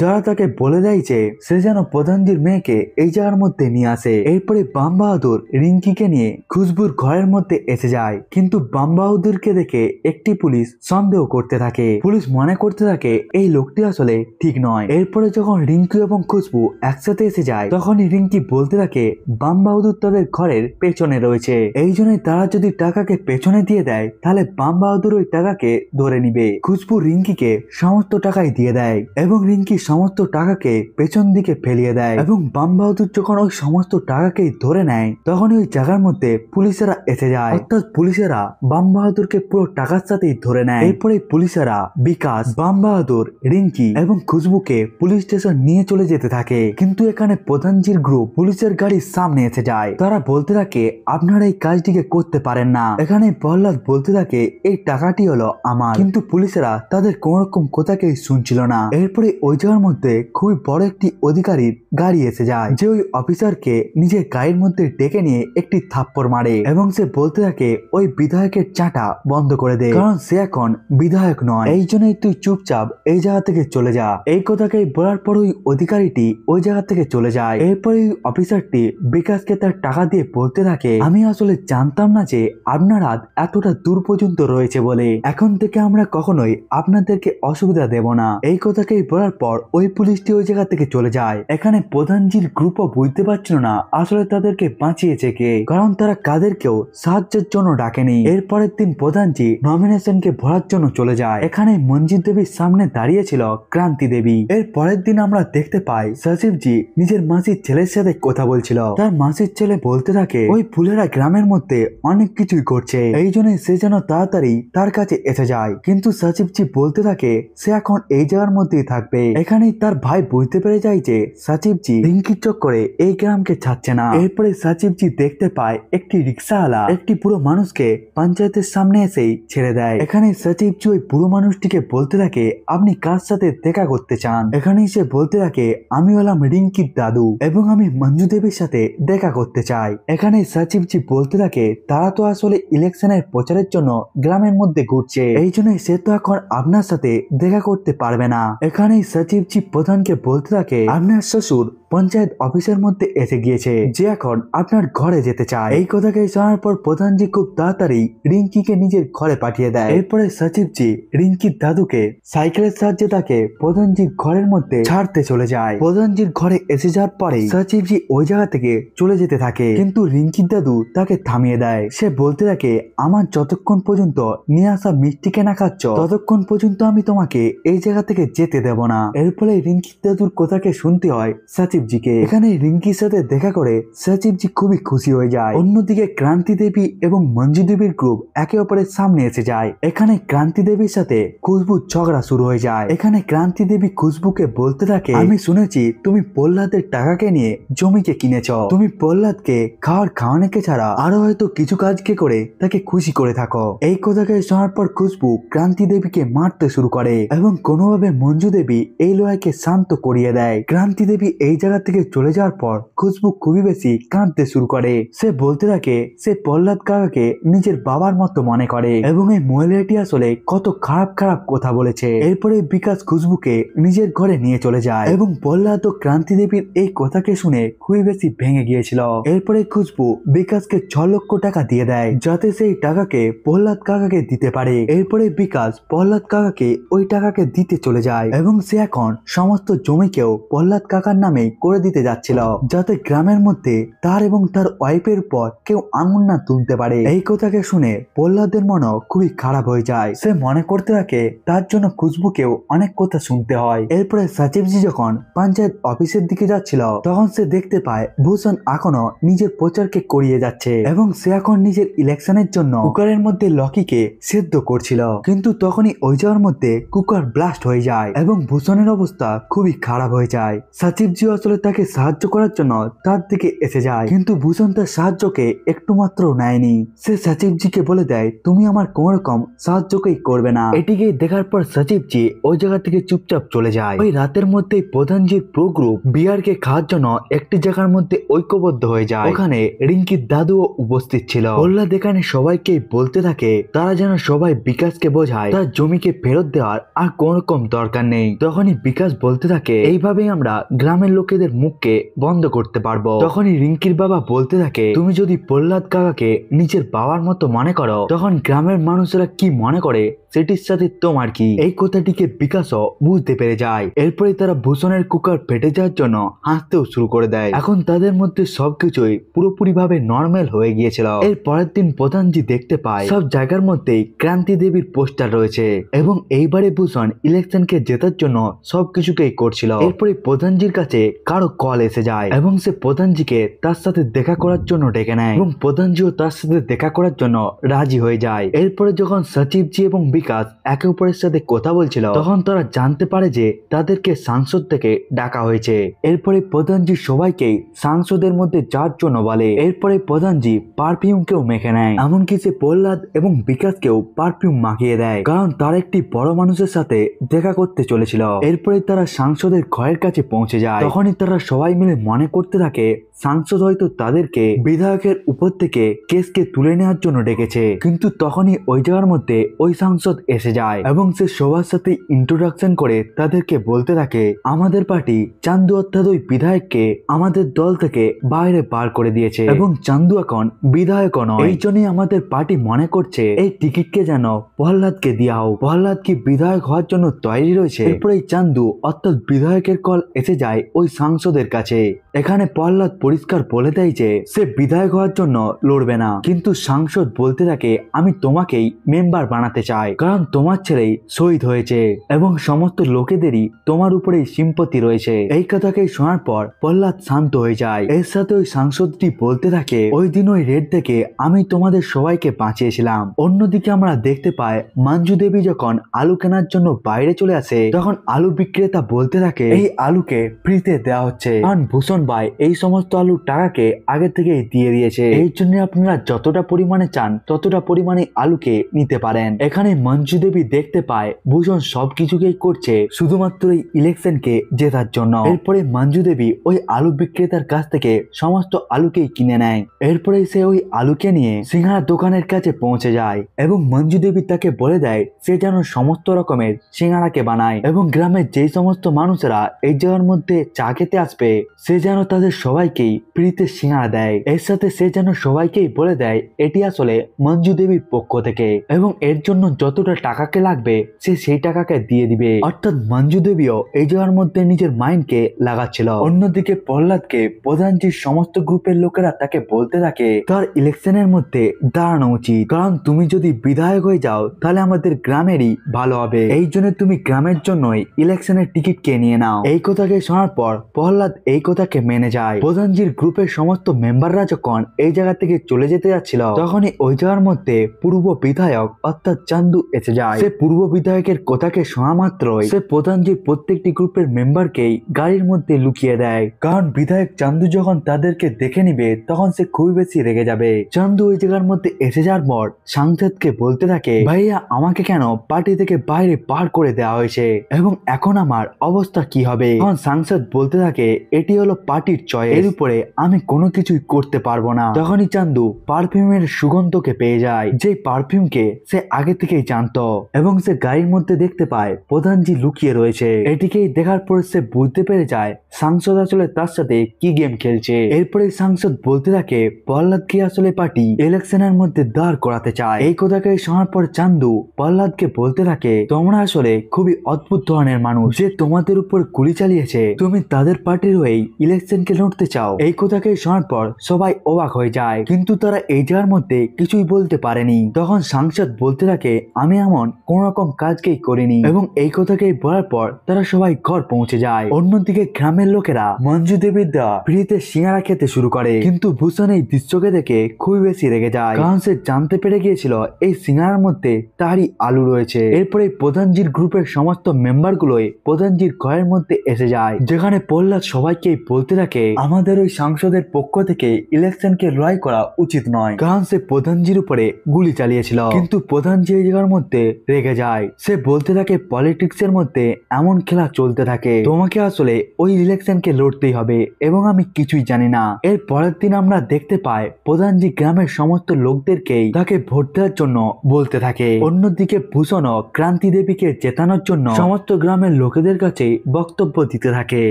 যারা তাকে বলে দেয় যে সে যেন প্রধানজির মেয়েকে এই জায়গার মধ্যে নিয়ে আসে। এরপরে বাম বাহাদুর রিঙ্কিকে নিয়ে খুশবুর ঘরের মধ্যে এসে যায়, কিন্তু বাম বাহাদুরকে দেখে একটি পুলিশ সন্দেহ করতে থাকে। পুলিশ মনে করতে থাকে এই লোকটি আসলে ঠিক নয়। এরপরে যখন রিঙ্কি এবং খুশবু একসাথে এসে যায়, তখনই রিঙ্কি বলতে থাকে বাম বাহাদুর তাদের ঘরের পেছনে রয়েছে, এই জন্যই তারা যদি টাকাকে পেছনে দিয়ে দেয় তাহলে বাম বাহাদুর ওই টাকাকে ধরে নিবে। খুশবু রিঙ্কিকে সমস্ত টাকাই দিয়ে দেয় এবং রিঙ্কি সমস্ত টাকাকে পেছন দিকে ফেলিয়ে দেয়, এবং বাম বাহাদুর যখন ওই সমস্ত টাকাকেই ধরে নেয় তখন ওই জায়গার মধ্যে পুলিশেরা এসে যায়, অর্থাৎ পুলিশেরা বাম বাহাদুরকে পুরো টাকার সাথেই ধরে নেয়। এরপরে পুলিশেরা বিকাশ, বাম বাহাদুর, রিঙ্কি এবং খুশবুকে পুলিশ স্টেশন নিয়ে চলে যেতে থাকে, কিন্তু এখানে প্রধানজির গ্রুপ পুলিশের গাড়ির সামনে এসে যায়। তারা বলতে থাকে আপনারা এই কাজটিকে করতে পারেন না। এখানে প্রহ্লাদ বলতে থাকে এই টাকাটি হলো আমার, কিন্তু পুলিশেরা তাদের কোন রকম কথাকেই শুনছিল না। এরপরে ওই জায়গার মধ্যে খুবই বড় একটি অধিকারীর গাড়ি এসে যায়, যে ওই অফিসারকে নিজের গাড়ির মধ্যে ডেকে নিয়ে একটি থাপ্পড় মারে এবং সে বলতে থাকে ওই বিধায়কের চাটা বন্ধ করে দে, কারণ সে এখন বিধায়ক নয়, এই জন্যই তুই চুপচাপ এই জায়গা থেকে চলে যা। এই কথাকে বলার পর ওই অধিকারীটি ওই জায়গা থেকে চলে যায়। এরপরে ওই অফিসারটি বিকাশকে তার টাকা দিয়ে বলতে থাকে আমি আসলে জানতাম না যে আপনার হাত এতটা দূর পর্যন্ত রয়েছে বলে, এখন থেকে আমরা কখনোই আপনাদেরকে অসুবিধা দেব না। এই কথাকে বলার পর ওই পুলিশটি ওই জায়গা থেকে চলে যায়। এখানে প্রধানজির গ্রুপও বুঝতে পারছিল না আসলে তাদেরকে বাঁচিয়েছে কে, কারণ তারা কাদেরকেও সাহায্যের জন্য ডাকেনি। এরপরের দিন প্রধানজি নমিনেশনকে ভরার জন্য চলে যায়। এখানে মঞ্জিত দেবীর সামনে দাঁড়িয়েছিল ক্রান্তি দেবী। এর পরের দিন আমরা দেখতে পাই সচিবজি নিজের মাসির ছেলের সাথে কথা বলছিল। তার মাসির ছেলে বলতে থাকে ওই ফুলেরা গ্রামের মধ্যে অনেক কিছুই করছে, এই জন্য সে যেন তাড়াতাড়ি তার কাছে এসে যায়, কিন্তু সচিবজি বলতে থাকে সে এখন এই জায়গার মধ্যেই থাকবে। এখানেই তার ভাই বুঝতে পেরে যায় যে সচিবজি রিঙ্কির চক্করে এই গ্রামকে ছাড়ছে না। এরপরে সচিবজি দেখতে পায় একটি রিক্সাওয়ালা একটি পুরো মানুষকে পঞ্চায়েতের সামনে এসেই ছেড়ে দেয়। এখানে সচিবজি ওই পুরো মানুষটিকে বলতে থাকে আপনি কার সাথে দেখা করতে চান। এখানেই সে বলতে থাকে আমি হলাম রিঙ্কির দাদু এবং আমি মঞ্জু দেবীর সাথে দেখা করতে চাই। এখানে সচিবজি বলতে থাকে তারা তো আসলে ইলেকশনের প্রচারের জন্য গ্রামের মধ্যে ঘুরছে, এই জন্য সে তো এখন আপনার সাথে দেখা করতে পারবে না। এখানেই সচিবজি প্রধানকে বলতে থাকে আপনার শ্বশুর পঞ্চায়েত অফিসের মধ্যে এসে গিয়েছে, যে এখন আপনার ঘরে যেতে চায়। এই কথাকে শোনার পর প্রধানজি খুব তাড়াতাড়ি রিঙ্কিকে নিজের ঘরে পাঠিয়ে দেয়। এরপরে সচিবজি রিঙ্কির দাদুকে সাইকেলের সাহায্যে তাকে প্রধানজির ঘরের মধ্যে ছাড়তে চলে যায়। প্রধানজির ঘরে এসে যাওয়ার পরে সচিবজি ওই জায়গা থেকে চলে যেতে থাকে, কিন্তু রিঙ্কির দাদু তাকে থামিয়ে দেয়। সে বলতে থাকে আমার যতক্ষণ পর্যন্ত নিয়ে আসা মিষ্টিকে না খাচ্ছ ততক্ষণ পর্যন্ত আমি তোমাকে এই জায়গা থেকে যেতে দেব না। এর ফলে রিঙ্কির দাদুর কথাকে শুনতে হয় সচিবজিকে। এখানে রিঙ্কির সাথে দেখা করে সচিবজি খুবই খুশি হয়ে যায়। অন্যদিকে ক্রান্তি দেবী এবং মঞ্জু দেবীর গ্রুপ একে অপরের সামনে এসে যায়। এখানে ক্রান্তি দেবীর সাথে খুশবুর ঝগড়া শুরু হয়ে যায়। এখানে ক্রান্তি দেবী খুশবুকে বলতে থাকে আমি শুনেছি তুমি প্রহ্লাদের টাকাকে নিয়ে জমিকে কিনেছ, তুমি প্রহ্লাদকে খাওয়ানোকে ছাড়া আরো হয়তো কিছু কাজকে করে তাকে খুশি করে থাকো। এই কথাকে শোনার পর খুশবু ক্রান্তি দেবীকে মারতে শুরু করে এবং কোনোভাবে মঞ্জু দেবী এই লড়াইকে শান্ত করিয়ে দেয়। ক্রান্তি দেবী এই জায়গা থেকে চলে যাওয়ার পর খুশবু খুবই বেশি কাঁদতে শুরু করে। সে বলতে থাকে সে প্রহ্লাদ কাকাকে নিজের বাবার মতো মনে করে এবং এই মহিলাটি আসলে কত খারাপ খারাপ কথা বলেছে। এরপরে বিকাশ খুশবুকে নিজের ঘরে নিয়ে চলে যায় এবং প্রহ্লাদ ও ক্রান্তি দেবীর এই কথাকে শুনে খুবই বেশি ভেঙে গিয়েছিল। এরপরে খুশবু বিকাশকে 6 লক্ষ টাকা দিয়ে দেয় যাতে সেই টাকাকে প্রহ্লাদ কাকাকে দিতে পারে। এরপরে বিকাশ প্রহ্লাদ কাকাকে ওই টাকাকে দিতে চলে যায় এবং সে এখন সমস্ত জমিকেও প্রহ্লাদ কাকার নামে করে দিতে যাচ্ছিল, যাতে গ্রামের মধ্যে তার এবং তার ওয়াইফের উপর কেউ আঙুল না তুলতে পারে। এই কথাকে শুনে প্রহ্লাদের মনও খুবই খারাপ হয়ে যায়। সে মনে করতে থাকে তার জন্য খুশবুকেও অনেক কথা শুনতে হয়। এরপরে সচিবজি যখন পঞ্চায়েত অফিসের দিকে যাচ্ছিল, তখন সে দেখতে পায় ভূষণ এখনো নিজের প্রচারকে করিয়ে যাচ্ছে এবং সে এখন নিজের ইলেকশনের জন্য কুকারের মধ্যে লকিকে সেদ্ধ করছিল। কিন্তু তখনই ওই যাওয়ার মধ্যে কুকার ব্লাস্ট হয়ে যায় এবং ভূষণের অবস্থা খুবই খারাপ হয়ে যায়। সচিবজি আসলে তাকে সাহায্য করার জন্য তার দিকে এসে যায়, কিন্তু ভূষণ তার সাহায্যকে একটু মাত্র নেয়নি। সে সচিবজিকে বলে দেয়, তুমি আমার কোন রকম সাহায্যকেই করবে না। এটিকে দেখার পর সচিবজি ওই জায়গা থেকে চুপচাপ চলে যায়। ওই রাতের মধ্যেই প্রধানজির প্রো গ্রুপ বিয়ারকে খাওয়ার জন্য একটি জায়গার মধ্যে ঐক্যবদ্ধ হয়ে যায়। ওখানে রিঙ্কির দাদুও উপস্থিত ছিল। প্রহ্লাদ এখানে সবাইকে বলতে থাকে তারা যেন সবাই বিকাশকে বোঝায় তার জমিকে ফেরত দেওয়ার আর কোন রকম দরকার নেই। তখনই বিকাশ বলতে থাকে এইভাবেই আমরা গ্রামের লোকেদের মুখকে বন্ধ করতে পারবো। তখনই রিঙ্কির বাবা বলতে থাকে তুমি যদি প্রহ্লাদ কাকাকে নিজের বাবার মতো মনে করো, তখন গ্রামের মানুষেরা কি মনে করে সেটির সাথে তোমার কি? এই কথাটিকে বিকাশও বুঝতে পেরে যায়। এরপরে তারা ভূষণের কুকার ফেটে যাওয়ার জন্য হাসতেও শুরু করে দেয়। এখন তাদের মধ্যে সবকিছুই পুরোপুরি ভাবে নর্মাল হয়ে গিয়েছিল। এর পরের দিন প্রধানজি দেখতে পায় সব জায়গার মধ্যেই ক্রান্তি দেবীর পোস্টার রয়েছে এবং এইবারে ভূষণ ইলেকশনকে জেতার জন্য সবকিছুকেই করছিল। এরপরে প্রধানজির কাছে কারো কল এসে যায় এবং সে প্রধানজিকে তার সাথে দেখা করার জন্য ডেকে নেয় এবং প্রধানজিও তার সাথে দেখা করার জন্য রাজি হয়ে যায়। এরপরে যখন সচিবজি এবং বিকাশ একে অপরের সাথে কথা বলছিল, তখন তারা জানতে পারে যে তাদেরকে সাংসদ থেকে ডাকা হয়েছে। এরপরে প্রধানজি সবাইকে সাংসদের মধ্যে যাওয়ার জন্য বলে। এরপরে প্রধানজি পারফিউমকেও মেখে নেয়, এমনকি সে প্রহ্লাদ এবং বিকাশকেও পারফিউম মাখিয়ে দেয়, কারণ তার একটি বড় মানুষের সাথে দেখা করতে চলেছিল। এরপরে তারা সাংসদের ঘরের কাছে পৌঁছে যায়। তখনই তারা সবাই মিলে মনে করতে থাকে সাংসদ হয়তো তাদেরকে বিধায়কের উপর থেকে কেসকে তুলে নেওয়ার জন্য ডেকেছে। কিন্তু তখনই ওই জায়গার মধ্যে ওই সাংসদ এসে যায় এবং সে সবার সাথে ইন্ট্রোডাকশন করে তাদেরকে বলতে থাকে আমাদের পার্টি চান্দু অর্থাৎ ওই বিধায়ককে আমাদের দল থেকে বাইরে বার করে দিয়েছে এবং চান্দু এখন বিধায়কও নয়। এই জন্যই আমাদের পার্টি মনে করছে এই টিকিটকে যেন প্রহ্লাদকে দেওয়া হোক। প্রহ্লাদ কি বিধায়ক হওয়ার জন্য তৈরি রয়েছে? এরপরে চান্দু অর্থাৎ বিধায়কের কল এসে যায় ওই সাংসদের কাছে। এখানে প্রহ্লাদ পরিষ্কার বলে দেয় যে সে বিধায়ক হওয়ার জন্য লড়বে না, কিন্তু সাংসদ বলতে থাকে আমি তোমাকেই মেম্বার বানাতে চাই, কারণ তোমার ছেলেই শহীদ হয়েছে এবং সমস্ত লোকেদেরই তোমার উপরেই সিম্পতি রয়েছে। এই কথাকে শোনার পর প্রহ্লাদ শান্ত হয়ে যায়। এর সাথে ওই সাংসদটি বলতে থাকে ওই দিন ওই রেড থেকে আমি তোমাদের সবাইকে বাঁচিয়েছিলাম। অন্যদিকে আমরা দেখতে পাই মঞ্জু দেবী যখন আলু কেনার জন্য বাইরে চলে আসে, তখন আলু বিক্রেতা বলতে থাকে এই আলুকে ফ্রিতে দেওয়া হচ্ছে, কারণ ভূষণ ভাই এই সমস্ত আলুর টাকাকে আগে থেকে দিয়ে দিয়েছে, এই জন্য আপনারা যতটা পরিমাণে চান ততটা পরিমাণে আলুকে নিতে পারেন। এখানে মঞ্জু দেবী দেখতে পায় ভূষণ সবকিছুকেই করছে শুধুমাত্র এই ইলেকশনকে জেতার জন্য। এরপরে মঞ্জু দেবী ওই আলু বিক্রেতার কাছ থেকে সমস্ত আলুকেই কিনে নেয়। এরপরে সে ওই আলুকে নিয়ে সিঙ্গারা দোকানের কাছে পৌঁছে যায় এবং মঞ্জু দেবী তাকে বলে দেয় সে যেন সমস্ত রকমের সিঙ্গারাকে বানায় এবং গ্রামের যেই সমস্ত মানুষেরা এই জায়গার মধ্যে চা খেতে আসবে সে যেন তাদের সবাইকেই ফ্রিতে সিঙ্গারা দেয়। এর সাথে সে যেন সবাইকেই বলে দেয় এটি আসলে মঞ্জু দেবীর পক্ষ থেকে এবং এর জন্য যতটা টাকাকে লাগবে সে সেই টাকাকে দিয়ে দিবে। অর্থাৎ মঞ্জু দেবীও এই জায়গার মধ্যে নিজের মাইন্ডকে লাগাচ্ছিল। অন্যদিকে প্রহ্লাদকে প্রধানজির সমস্ত গ্রুপের লোকেরা তাকে বলতে থাকে তার ইলেকশনের মধ্যে দাঁড়ানো উচিত, কারণ তুমি যদি বিধায়ক হয়ে যাও তাহলে আমাদের গ্রামেরই ভালো হবে, এই জন্য তুমি গ্রামের জন্যই ইলেকশনের টিকিট কে নিয়ে নাও। এই কথাকে শোনার পর প্রহ্লাদ এই কথাকে মেনে যায়। প্রধানজির গ্রুপের সমস্ত মেম্বাররা যখন এই জায়গা থেকে চলে যেতে যাচ্ছিল, তখনই ওই জায়গার মধ্যে পূর্ব বিধায়ক অর্থাৎ চান্দু এসে যায়। সে পূর্ব বিধায়কের কথাকে শোনা মাত্রই সে প্রধানজির প্রত্যেকটি গ্রুপের মেম্বারকেই গাড়ির মধ্যে লুকিয়ে দেয়, কারণ বিধায়ক চান্দু যখন তাদেরকে দেখে নিবে তখন সে খুবই বেশি রেগে যাবে। চান্দু ওই জায়গার মধ্যে এসে যাওয়ার পর সাংসদকে বলতে থাকে ভাইয়া আমাকে কেন পার্টি থেকে বাইরে বার করে দেওয়া হয়েছে এবং এখন আমার অবস্থা কি হবে? তখন সাংসদ বলতে থাকে এটি হলো পার্টির চয়েস, এর উপরে আমি কোনো কিছুই করতে পারবো না। তখনই চান্দু পারফিউমের সুগন্ধকে পেয়ে যায়, যে পারফিউমকে সে আগে থেকেই জানতো এবং সে গাড়ির মধ্যে দেখতে পায় প্রধানজি লুকিয়ে রয়েছে। এটিকেই দেখার পর সে বুঝতে পেরে যায় সাংসদ আসলে তার সাথে কি গেম খেলছে। এরপরে সাংসদ বলতে থাকে প্রহ্লাদকে আসলে পার্টি ইলেকশনের মধ্যে দাঁড় করাতে চায়। এই কথাকে শোনার পর চান্দু প্রহ্লাদকে বলতে থাকে তোমরা আসলে খুবই অদ্ভুত ধরনের মানুষ, যে তোমাদের উপর গুলি চালিয়েছে তুমি তাদের তাদের পার্টির হয়ে ইলেকশনকে লড়তে চাও। এই কথাকে শোনার পর সবাই অবাক হয়ে যায়, কিন্তু তারা এই জায়গার মধ্যে কিছুই বলতে পারেনি। তখন সাংসদ বলতে থাকে, আমি এমন কোন রকম কাজকেই করিনি, এবং এই কথাকেই বলার পর তারা সবাই ঘর পৌঁছে যায়। অন্যদিকে গ্রামের লোকেরা মঞ্জু দেবীর দেওয়া ফ্রিতে সিঙ্গারা খেতে শুরু করে, কিন্তু ভূষণ এই দৃশ্যকে দেখে খুবই বেশি রেগে যায়, কারণ সে জানতে পেরে গিয়েছিল এই সিঙ্গারার মধ্যে তারই আলু রয়েছে। এরপরে প্রধানজির গ্রুপের সমস্ত মেম্বার গুলোই প্রধানজির ঘরের মধ্যে এসে যায়, যেখানে প্রহ্লাদ সবাইকে বলতে থাকে আমাদের ওই সাংসদের পক্ষ থেকে ইলেকশনকে লড়াই করা উচিত নয়, কারণ সে প্রধানজির উপরে গুলি চালিয়েছিল। কিন্তু প্রধানজি এই জায়গার মধ্যে রেগে যায়, সে বলতে থাকে পলিটিক্স এর মধ্যে এমন খেলা চলতে থাকে, তোমাকে আসলে ওই ইলেকশনকে লড়তেই হবে, এবং আমি কিছুই জানি না। এর পরের দিন আমরা দেখতে পাই প্রধানজি গ্রামের সমস্ত লোকদেরকেই তাকে ভোট দেওয়ার জন্য বলতে থাকে। অন্যদিকে ভূষণও ক্রান্তি দেবীকে জেতানোর জন্য সমস্ত গ্রামের লোকেদের কাছে বক্তব্য দিতে থাকে,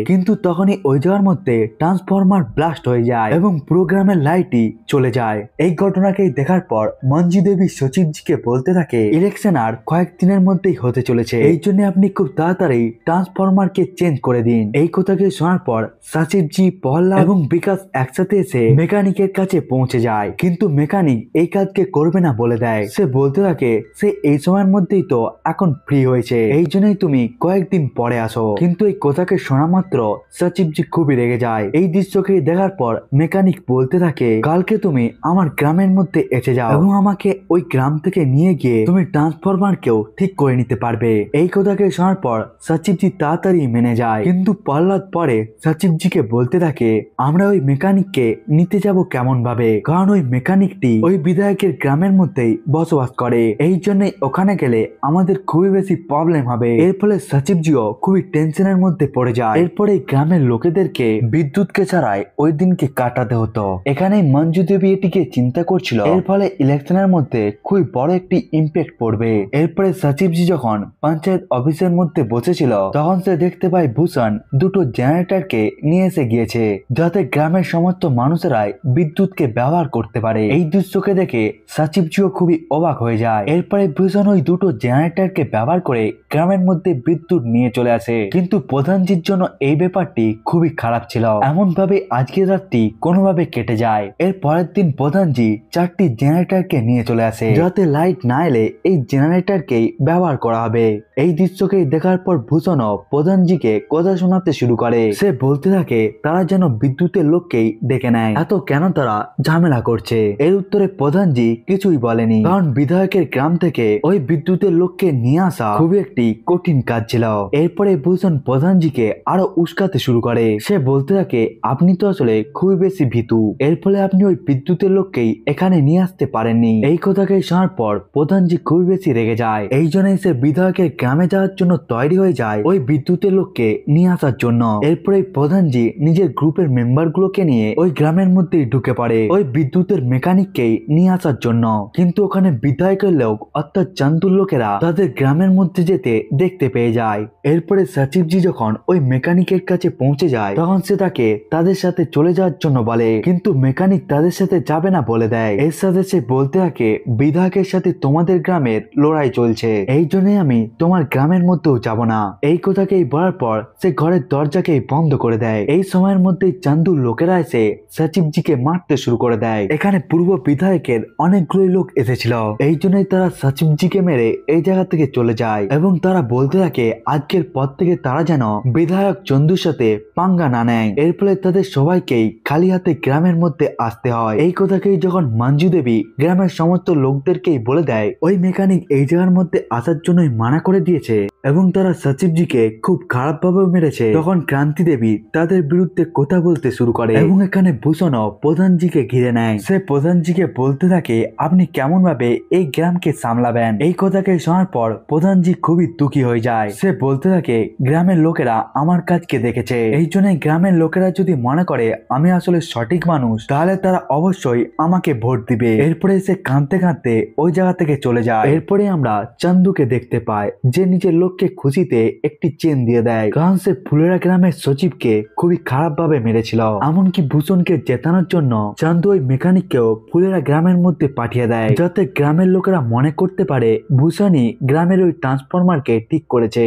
কিন্তু তখনই ওই জায়গার মধ্যে ট্রান্সফরমার ব্লাস্ট হয়ে যায় এবং পুরো গ্রামের লাইটই চলে যায়। এই ঘটনাকে দেখার পর মঞ্জু দেবী সচিবজিকে বলতে থাকে ইলেকশন আর কয়েকদিনের মধ্যেই হতে চলেছে, এই জন্য আপনি খুব তাড়াতাড়ি ট্রান্সফরমারকে চেঞ্জ করে দিন। এই কথাকে শোনার পর সচিবজি, প্রহ্লাদ এবং বিকাশ একসাথে এসে মেকানিকের কাছে পৌঁছে যায়, কিন্তু মেকানিক এই কাজকে করবে না বলে দেয়। সে বলতে থাকে সে এই সময়ের মধ্যেই তো এখন ফ্রি হয়েছে, এই জন্যই তুমি কয়েকদিন পরে আসো। কিন্তু এই কথাকে শোনা মাত্র সচিবজি খুবই রেগে যায়। এই দৃশ্যকে দেখার পর মেকানিক বলতে থাকে কালকে তুমি আমার গ্রামের মধ্যে এসে যাও এবং আমাকে ওই গ্রাম থেকে নিয়ে গিয়ে তুমি ট্রান্সফরমারকেও ঠিক করে নিতে পারবে। এই কথাকে শোনার পর সচিবজি তাড়াতাড়ি মেনে যায়, কিন্তু প্রহ্লাদ পরে সচিবজিকে বলতে থাকে আমরা ওই মেকানিককে নিতে যাব কেমন ভাবে, কারণ ওই মেকানিকটি ওই বিধায়কের গ্রামের মধ্যেই বসবাস করে, এই জন্যই ওখানে গেলে আমাদের খুবই বেশি প্রবলেম হবে। এর ফলে সচিবজিও খুবই টেনশনের মধ্যে পড়ে যায়। এরপরে গ্রামের লোকেদেরকে বিদ্যুৎকে ছাড়াই ওই দিনকে কাটাতে হতো। এখানে মঞ্জু দেবী এটিকে চিন্তা করছিল, এর ফলে ইলেকশনের মধ্যে খুবই বড় একটি ইম্প্যাক্ট পড়বে। এরপরে সচিবজি যখন পঞ্চায়েত অফিসের মধ্যে বসেছিল, তখন সে দেখতে পায় ভূষণ দুটো জেনারেটরকে নিয়ে এসে গিয়েছে, যাতে গ্রামের সমস্ত মানুষেরাই বিদ্যুৎকে ব্যবহার করতে পারে। এই দৃশ্যকে দেখে সচিবজিও খুবই অবাক হয়ে যায়। এরপরে ভূষণ ওই দুটো জেনারেটরকে ব্যবহার করে গ্রামের মধ্যে বিদ্যুৎ নিয়ে চলে আসে, কিন্তু প্রধানজির জন্য এই ব্যাপারটি খুবই খারাপ ছিল। এমন ভাবে আজকের রাতটি কোনোভাবে কেটে যায়। এর পরের দিন প্রধানজি 4টি জেনারেটরকে নিয়ে চলে আসে, যাতে লাইট না এলে এই জেনারেটরকেই ব্যবহার করা হবে। এই দৃশ্যকে দেখার পর ভূষণও প্রধানজিকে কথা শোনাতে শুরু করে। সে বলতে থাকে তারা যেন বিদ্যুতের লোককেই ডেকে নেয়, এত কেন তারা ঝামেলা করছে। এর উত্তরে প্রধানজি কিছুই বলেনি, কারণ বিধায়কের গ্রাম থেকে ওই বিদ্যুতের লোককে নিয়ে আসা খুবই একটি কঠিন কাজ ছিল। এরপরে ভূষণ প্রধানজিকে আরো উস্কাতে শুরু করে। সে বলতে থাকে আপনি তো আসলে খুবই বেশি ভীতু, এর ফলে আপনি ওই বিদ্যুতের লোককেই এখানে নিয়ে আসতে পারেননি। এই কথাকে শোনার পর প্রধানজি খুবই বেশি রেগে যায়। এই জন্যই সে বিধায়কের গ্রামে যাওয়ার জন্য তৈরি হয়ে যায় ওই বিদ্যুতের লোককে নিয়ে আসার জন্য। এরপরে প্রধানজি নিজের গ্রুপের মেম্বার গুলোকে নিয়ে ওই গ্রামের মধ্যেই ঢুকে পড়ে ওই বিদ্যুতের মেকানিককে নিয়ে আসার জন্য, কিন্তু ওখানে বিধায়কের লোক অর্থাৎ চান্দুর লোকেরা তাদের গ্রামের মধ্যে যেতে দেখতে পেয়ে যায়। এরপরে সচিবজি যখন ওই মেকানিকের কাছে পৌঁছে যায়, তখন সে তাকে তাদের সাথে চলে যাওয়ার জন্য বলে, কিন্তু মেকানিক তাদের সাথে যাবে না বলে দেয়। এর সাথে সে বলতে থাকে বিধায়কের সাথে তোমাদের গ্রামের লড়াই চলছে, এই জন্যই আমি তোমার গ্রামের মধ্যেও যাব না। এই কথাকেই বলার পর সে ঘরের দরজাকেই বন্ধ করে দেয়। এই সময়ের মধ্যেই চান্দুর লোকেরা এসে সচিবজিকে মারতে শুরু করে দেয়। এখানে পূর্ব বিধায়কের অনেকগুলো লোক এসেছিল, এই জন্যই তারা সচিবজিকে মেরে এই জায়গা থেকে চলে যায়, এবং তারা বলতে থাকে আজকের পর থেকে তারা যেন বিধায়ক চন্দুর সাথে পাঙ্গা না নেয়। এর ফলে তাদের সবাইকেই খালি হাতে গ্রামের মধ্যে আসতে হয়। এই কথাকেই যখন মঞ্জু দেবী গ্রামের সমস্ত লোকদেরকেই বলে দেয় ওই মেকানিক এই জায়গার মধ্যে আসার জন্যই মানা করে দিয়েছে এবং তারা সচিবজিকে খুব খারাপ ভাবে মেরেছে, তখন ক্রান্তি দেবী তাদের বিরুদ্ধে কথা বলতে শুরু করে এবং এখানে ভূষণও প্রধানজিকে ঘিরে নেয়। সে প্রধানজিকে বলতে থাকে আপনি কেমন ভাবে এই গ্রামকে সামলাবেন। এই কথাকে শোনার পর প্রধানজি খুবই দুঃখী হয়ে যায়। সে বলতে থাকে গ্রামের লোকেরা আমার কাজকে দেখেছে, এই জন্য গ্রামের লোকেরা যদি মনে করে আমি আসলে সঠিক মানুষ, তাহলে তারা অবশ্যই আমাকে ভোট দিবে। এরপরে সে কাঁদতে কাঁদতে ওই জায়গা থেকে চলে যায়। এরপরে আমরা চান্দুকে দেখতে পাই, যে নিজের লোককে খুশিতে একটি চেন দিয়ে দেয়, কারণ সে ফুলেরা গ্রামের সচিবকে খুবই খারাপ ভাবে মেরেছিল। এমনকি ভূষণকে জেতানোর জন্য চান্দু ওই মেকানিককেও ফুলেরা গ্রামের মধ্যে পাঠিয়ে দেয়, যাতে গ্রামের লোকেরা মনে করতে পারে ভূষণই গ্রামের ওই ট্রান্সফরমারকে ঠিক করেছে।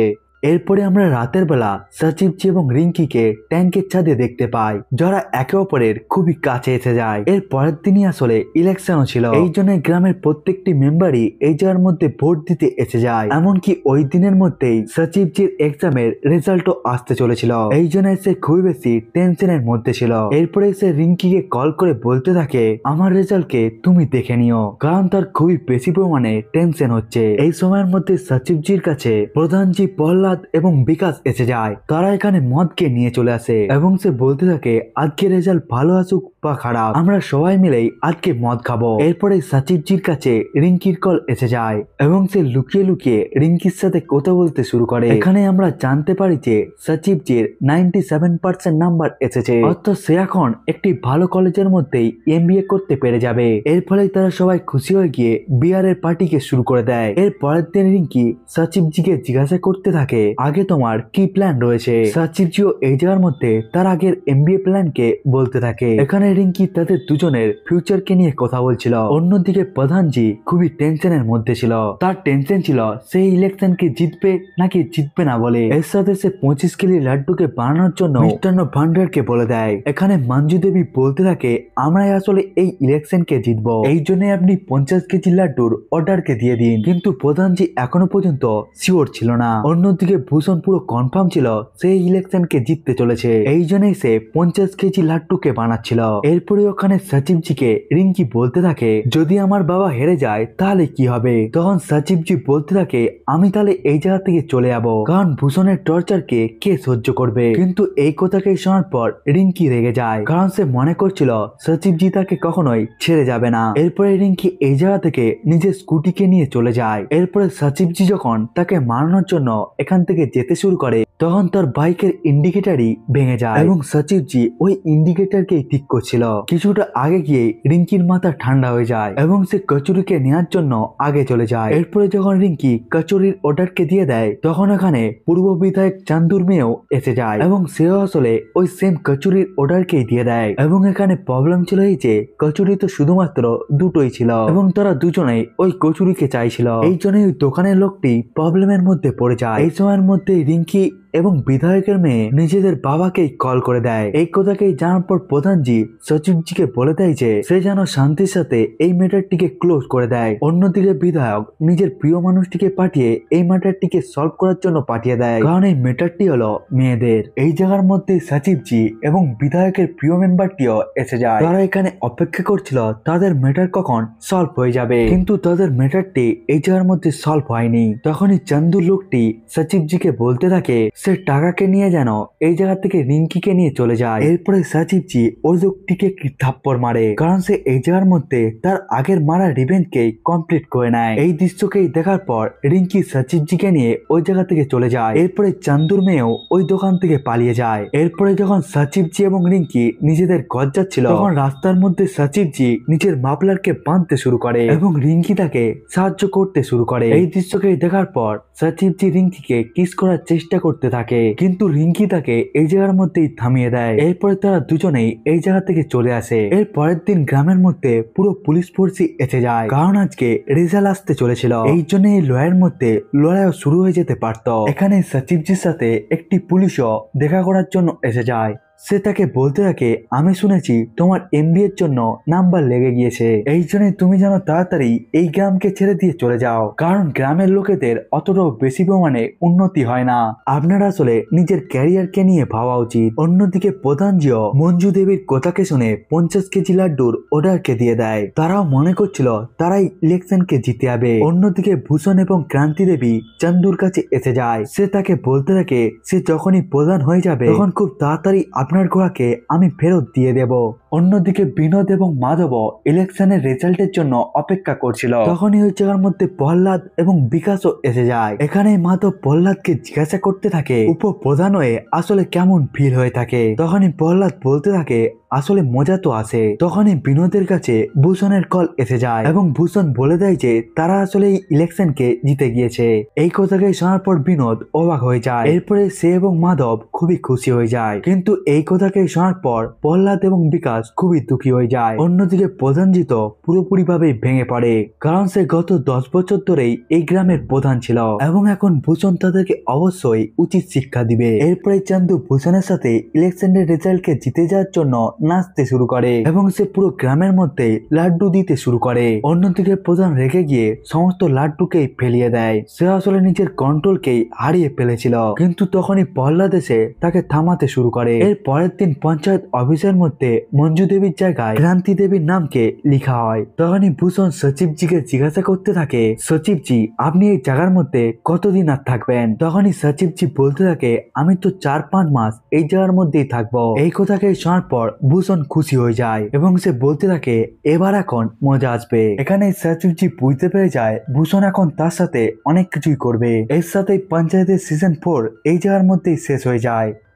এরপরে আমরা রাতের বেলা সচিবজি এবং রিঙ্কিকে ট্যাঙ্কের ছাদে দেখতে পাই, যারা একে অপরের খুবই কাছে এসে যায়। এর পরের দিনই আসলে ইলেকশনও ছিল, এই জন্য গ্রামের প্রত্যেকটি মেম্বারই এই জায়গার মধ্যে ভোট দিতে এসে যায়। এমনকি ওই দিনের মধ্যেই সচিবজির এক্সামের রেজাল্টও আসতে চলেছিল, এই জন্য সে খুবই বেশি টেনশনের মধ্যে ছিল। এরপরে সে রিঙ্কিকে কল করে বলতে থাকে আমার রেজাল্টকে তুমি দেখে নিও, কারণ তার খুবই বেশি পরিমাণে টেনশন হচ্ছে। এই সময়ের মধ্যে সচিবজির কাছে প্রধানজি, প্রহ্লাদ এবং বিকাশ এসে যায়। তারা এখানে মদকে নিয়ে চলে আসে এবং সে বলতে থাকে আজকে রেজাল্ট ভালো আসুক বা খারাপ, আমরা সবাই মিলেই আজকে মদ খাবো। এরপরে সচিবজির কাছে রিঙ্কির কল এসে যায় এবং সে লুকিয়ে লুকিয়ে রিঙ্কির সাথে কথা বলতে শুরু করে। এখানে আমরা জানতে পারি যে সচিবজির 97% নাম্বার এসেছে, অর্থাৎ সে এখন একটি ভালো কলেজের মধ্যেই এমবিএ করতে পেরে যাবে। এর ফলে তারা সবাই খুশি হয়ে গিয়ে বিয়ারের পার্টিকে শুরু করে দেয়। এর পরের দিন রিঙ্কি সচিবজিকে জিজ্ঞাসা করতে থাকে আগে তোমার কি প্ল্যান রয়েছে। সচিবজিও এই জায়গার মধ্যে তার আগের এমবিএ প্ল্যানকে বলতে থাকে। এখানে রিঙ্কি তাদের দুজনের ফিউচারকে নিয়ে কথা বলছিল। অন্যদিকে প্রধানজি খুবই টেনশনের মধ্যে ছিল, তার টেনশন ছিল সেই ইলেকশনকে জিতবে নাকি জিতবে না বলে। এর সাথে সে 25 কেজি লাড্ডুকে বানানোর জন্য মিষ্টান্ন ভান্ডারকে বলে দেয়। এখানে মঞ্জু দেবী বলতে থাকে আমরাই আসলে এই ইলেকশনকে জিতবো, এই জন্য আপনি 50 কেজি লাড্ডুর অর্ডারকে দিয়ে দিন। কিন্তু প্রধানজি এখনো পর্যন্ত শিওর ছিল না। অন্যদিকে ভূষণ পুরো কনফার্ম ছিল সেই ইলেকশনকে জিততে চলেছে, এই জন্যই সে 50 কেজি লাড্ডুকে বানাচ্ছিল। এরপরে ওখানে সচিবজিকে রিঙ্কি বলতে থাকে যদি আমার বাবা হেরে যায় তাহলে কি হবে। তখন সচিবজি বলতে থাকে আমি তাহলে এই জায়গা থেকে চলে যাবো, কারণ ভূষণের টর্চারকে কে সহ্য করবে। কিন্তু এই কথাকে শোনার পর রিঙ্কি রেগে যায়, কারণ সে মনে করছিল সচিবজি তাকে কখনোই ছেড়ে যাবে না। এরপরে রিঙ্কি এই জায়গা থেকে নিজের স্কুটিকে নিয়ে চলে যায়। এরপরে সচিবজি যখন তাকে মারানোর জন্য এখান থেকে যেতে শুরু করে তখন তার বাইকের ইন্ডিকেটরই ভেঙে যায় এবং সচিবজি ওই ইন্ডিকেটরকেই ঠিক করছিল। কিছুটা আগে গিয়ে রিঙ্কির মাথা ঠান্ডা হয়ে যায় এবং সে কচুরিকে নেওয়ার জন্য আগে চলে যায়। এরপরে যখন রিঙ্কি কচুরির অর্ডারকে দিয়ে দেয় তখন এখানে পূর্ব বিধায়ক চান্দুর মেয়েও এসে যায় এবং সেও আসলে ওই সেম কচুরির অর্ডারকেই দিয়ে দেয়। এবং এখানে প্রবলেম ছিল এই যে কচুরি তো শুধুমাত্র দুটোই ছিল এবং তারা দুজনেই ওই কচুরিকে চাইছিল, এই জন্যই ওই দোকানের লোকটি প্রবলেমের মধ্যে পড়ে যায়। এই সময়ের মধ্যে রিঙ্কি এবং বিধায়কের মেয়ে নিজেদের বাবাকেই কল করে দেয়। এই কথাকেই জানার পর প্রধানজি সচিবজিকে বলে দেয় যে সে যেন শান্তির সাথে এই ম্যাটারটিকে ক্লোজ করে দেয়। অন্যদিকে বিধায়ক নিজের প্রিয় মানুষটিকে পাঠিয়ে এই ম্যাটারটিকে সলভ করার জন্য পাঠিয়ে দেয়, কারণ এই ম্যাটারটি হলো মেয়েদের। এই জায়গার মধ্যে সচিবজি এবং বিধায়কের প্রিয় মেম্বারটিও এসে যায়। তারা এখানে অপেক্ষা করছিল তাদের ম্যাটার কখন সলভ হয়ে যাবে, কিন্তু তাদের ম্যাটারটি এই জায়গার মধ্যে সলভ হয়নি। তখনই চান্দু লোকটি সচিবজিকে বলতে থাকে সে টাকাকে নিয়ে যেন এই জায়গা থেকে রিঙ্কিকে নিয়ে চলে যায়। এরপরে সচিবজি ওই লোকটিকে একটি থাপ্পড় মারে, কারণ সে এই জায়গার মধ্যে তার আগের মারা রিভেঞ্জকে কমপ্লিট করে নেয়। এই দৃশ্যকেই দেখার পর রিঙ্কি সচিবজিকে নিয়ে ওই জায়গা থেকে চলে যায়। এরপরে চান্দুর মেয়েও ওই দোকান থেকে পালিয়ে যায়। এরপরে যখন সচিবজি এবং রিঙ্কি নিজেদের ঘর যাচ্ছিল তখন রাস্তার মধ্যে সচিবজি নিজের মাফলারকে বাঁধতে শুরু করে এবং রিঙ্কি তাকে সাহায্য করতে শুরু করে। এই দৃশ্যকে দেখার পর সচিবজি রিঙ্কিকে কিস করার চেষ্টা করতে থাকে, কিন্তু রিঙ্কি তাকে এই জায়গার মধ্যেই থামিয়ে দেয়। এরপরে তারা দুজনেই এই জায়গা থেকে চলে আসে। এর পরের দিন গ্রামের মধ্যে পুরো পুলিশ ফোর্সই এসে যায়, কারণ আজকে রেজাল্ট আসতে চলেছিল, এই জন্য এই লড়াইয়ের মধ্যে লড়াইও শুরু হয়ে যেতে পারত। এখানে সচিবজির সাথে একটি পুলিশও দেখা করার জন্য এসে যায়। সে তাকে বলতে থাকে আমি শুনেছি তোমার এমবিএ এর জন্য নাম্বার লেগে গিয়েছে, এই জন্য তুমি যেন তাড়াতাড়ি এই গ্রামকে ছেড়ে দিয়ে চলে যাও, কারণ গ্রামের লোকেদের অতটাও বেশি পরিমাণে উন্নতি হয় না। আপনার আসলে নিজের ক্যারিয়ারকে নিয়ে ভাবা উচিত। অন্যদিকে প্রধানজিও মঞ্জু দেবীর কথাকে শুনে 50 কেজি লাড্ডুর অর্ডারকে দিয়ে দেয়। তারাও মনে করছিল তারাই ইলেকশনকে জিতে যাবে। অন্যদিকে ভূষণ এবং ক্রান্তি দেবী চান্দুর কাছে এসে যায়। সে তাকে বলতে থাকে সে যখনই প্রধান হয়ে যাবে তখন খুব তাড়াতাড়ি আপনার ঘোড়াকে আমি ফেরত দিয়ে দেব। অন্যদিকে বিনোদ এবং মাধব ইলেকশনের রেজাল্টের জন্য অপেক্ষা করছিল। তখনই ওই জায়গার মধ্যে প্রহ্লাদ এবং বিকাশও এসে যায়। এখানে মাধব প্রহ্লাদকে জিজ্ঞাসা করতে থাকে উপপ্রধান হয়ে আসলে কেমন ফিল হয়ে থাকে। তখনই প্রহ্লাদ বলতে থাকে আসলে মজা তো আসে। তখনই বিনোদের কাছে ভূষণের কল এসে যায় এবং ভূষণ বলে দেয় যে তারা আসলে এই ইলেকশনকে জিতে গিয়েছে। এই কথাকে শোনার পর বিনোদ অবাক হয়ে যায়। এরপরে সে এবং মাধব খুবই খুশি হয়ে যায়, কিন্তু এই কথাকে শোনার পর প্রহ্লাদ এবং বিকাশ পলাশ খুবই দুঃখী হয়ে যায়। অন্যদিকে প্রধানজিৎ পুরোপুরিভাবে ভেঙে পড়ে, কারণ সে গত 10 বছর ধরেই এই গ্রামের প্রধান ছিল এবং এখন ভূষণ তাদেরকে অবশ্যই উচিত শিক্ষা দিবে। এরপরে চান্দু ভূষণের সাথে ইলেকশনের রেজাল্টকে জিতে যাওয়ার জন্য নাচতে শুরু করে এবং সে পুরো গ্রামের মধ্যে লাড্ডু দিতে শুরু করে। অন্যদিকে প্রধান রেগে গিয়ে সমস্ত লাড্ডুকেই ফেলিয়ে দেয়। সে আসলে নিজের কন্ট্রোলকেই হারিয়ে ফেলেছিল, কিন্তু তখনই প্রহ্লাদ এসে তাকে থামাতে শুরু করে। এর পরের দিন পঞ্চায়েত অফিসের মধ্যে মঞ্জু দেবীর জায়গায় ক্রান্তি দেবীর নামকে লিখা হয়। তখনই ভূষণ সচিবজিকে জিজ্ঞাসা করতে থাকে, সচিবজি আপনি এই জায়গার মধ্যে কতদিন আর থাকবেন? তখনই সচিবজি বলতে থাকে, আমি তো 4-5 মাস এই জায়গার মধ্যেই থাকবো। এই কথাকে শোনার পর ভূষণ খুশি হয়ে যায় এবং সে বলতে থাকে, এবার এখন মজা আসবে। এখানে সচিবজি বুঝতে পেরে যায় ভূষণ এখন তার সাথে অনেক কিছুই করবে। এর সাথে পঞ্চায়েতের সিজন 4 এই জায়গার মধ্যেই শেষ হয়ে যায়।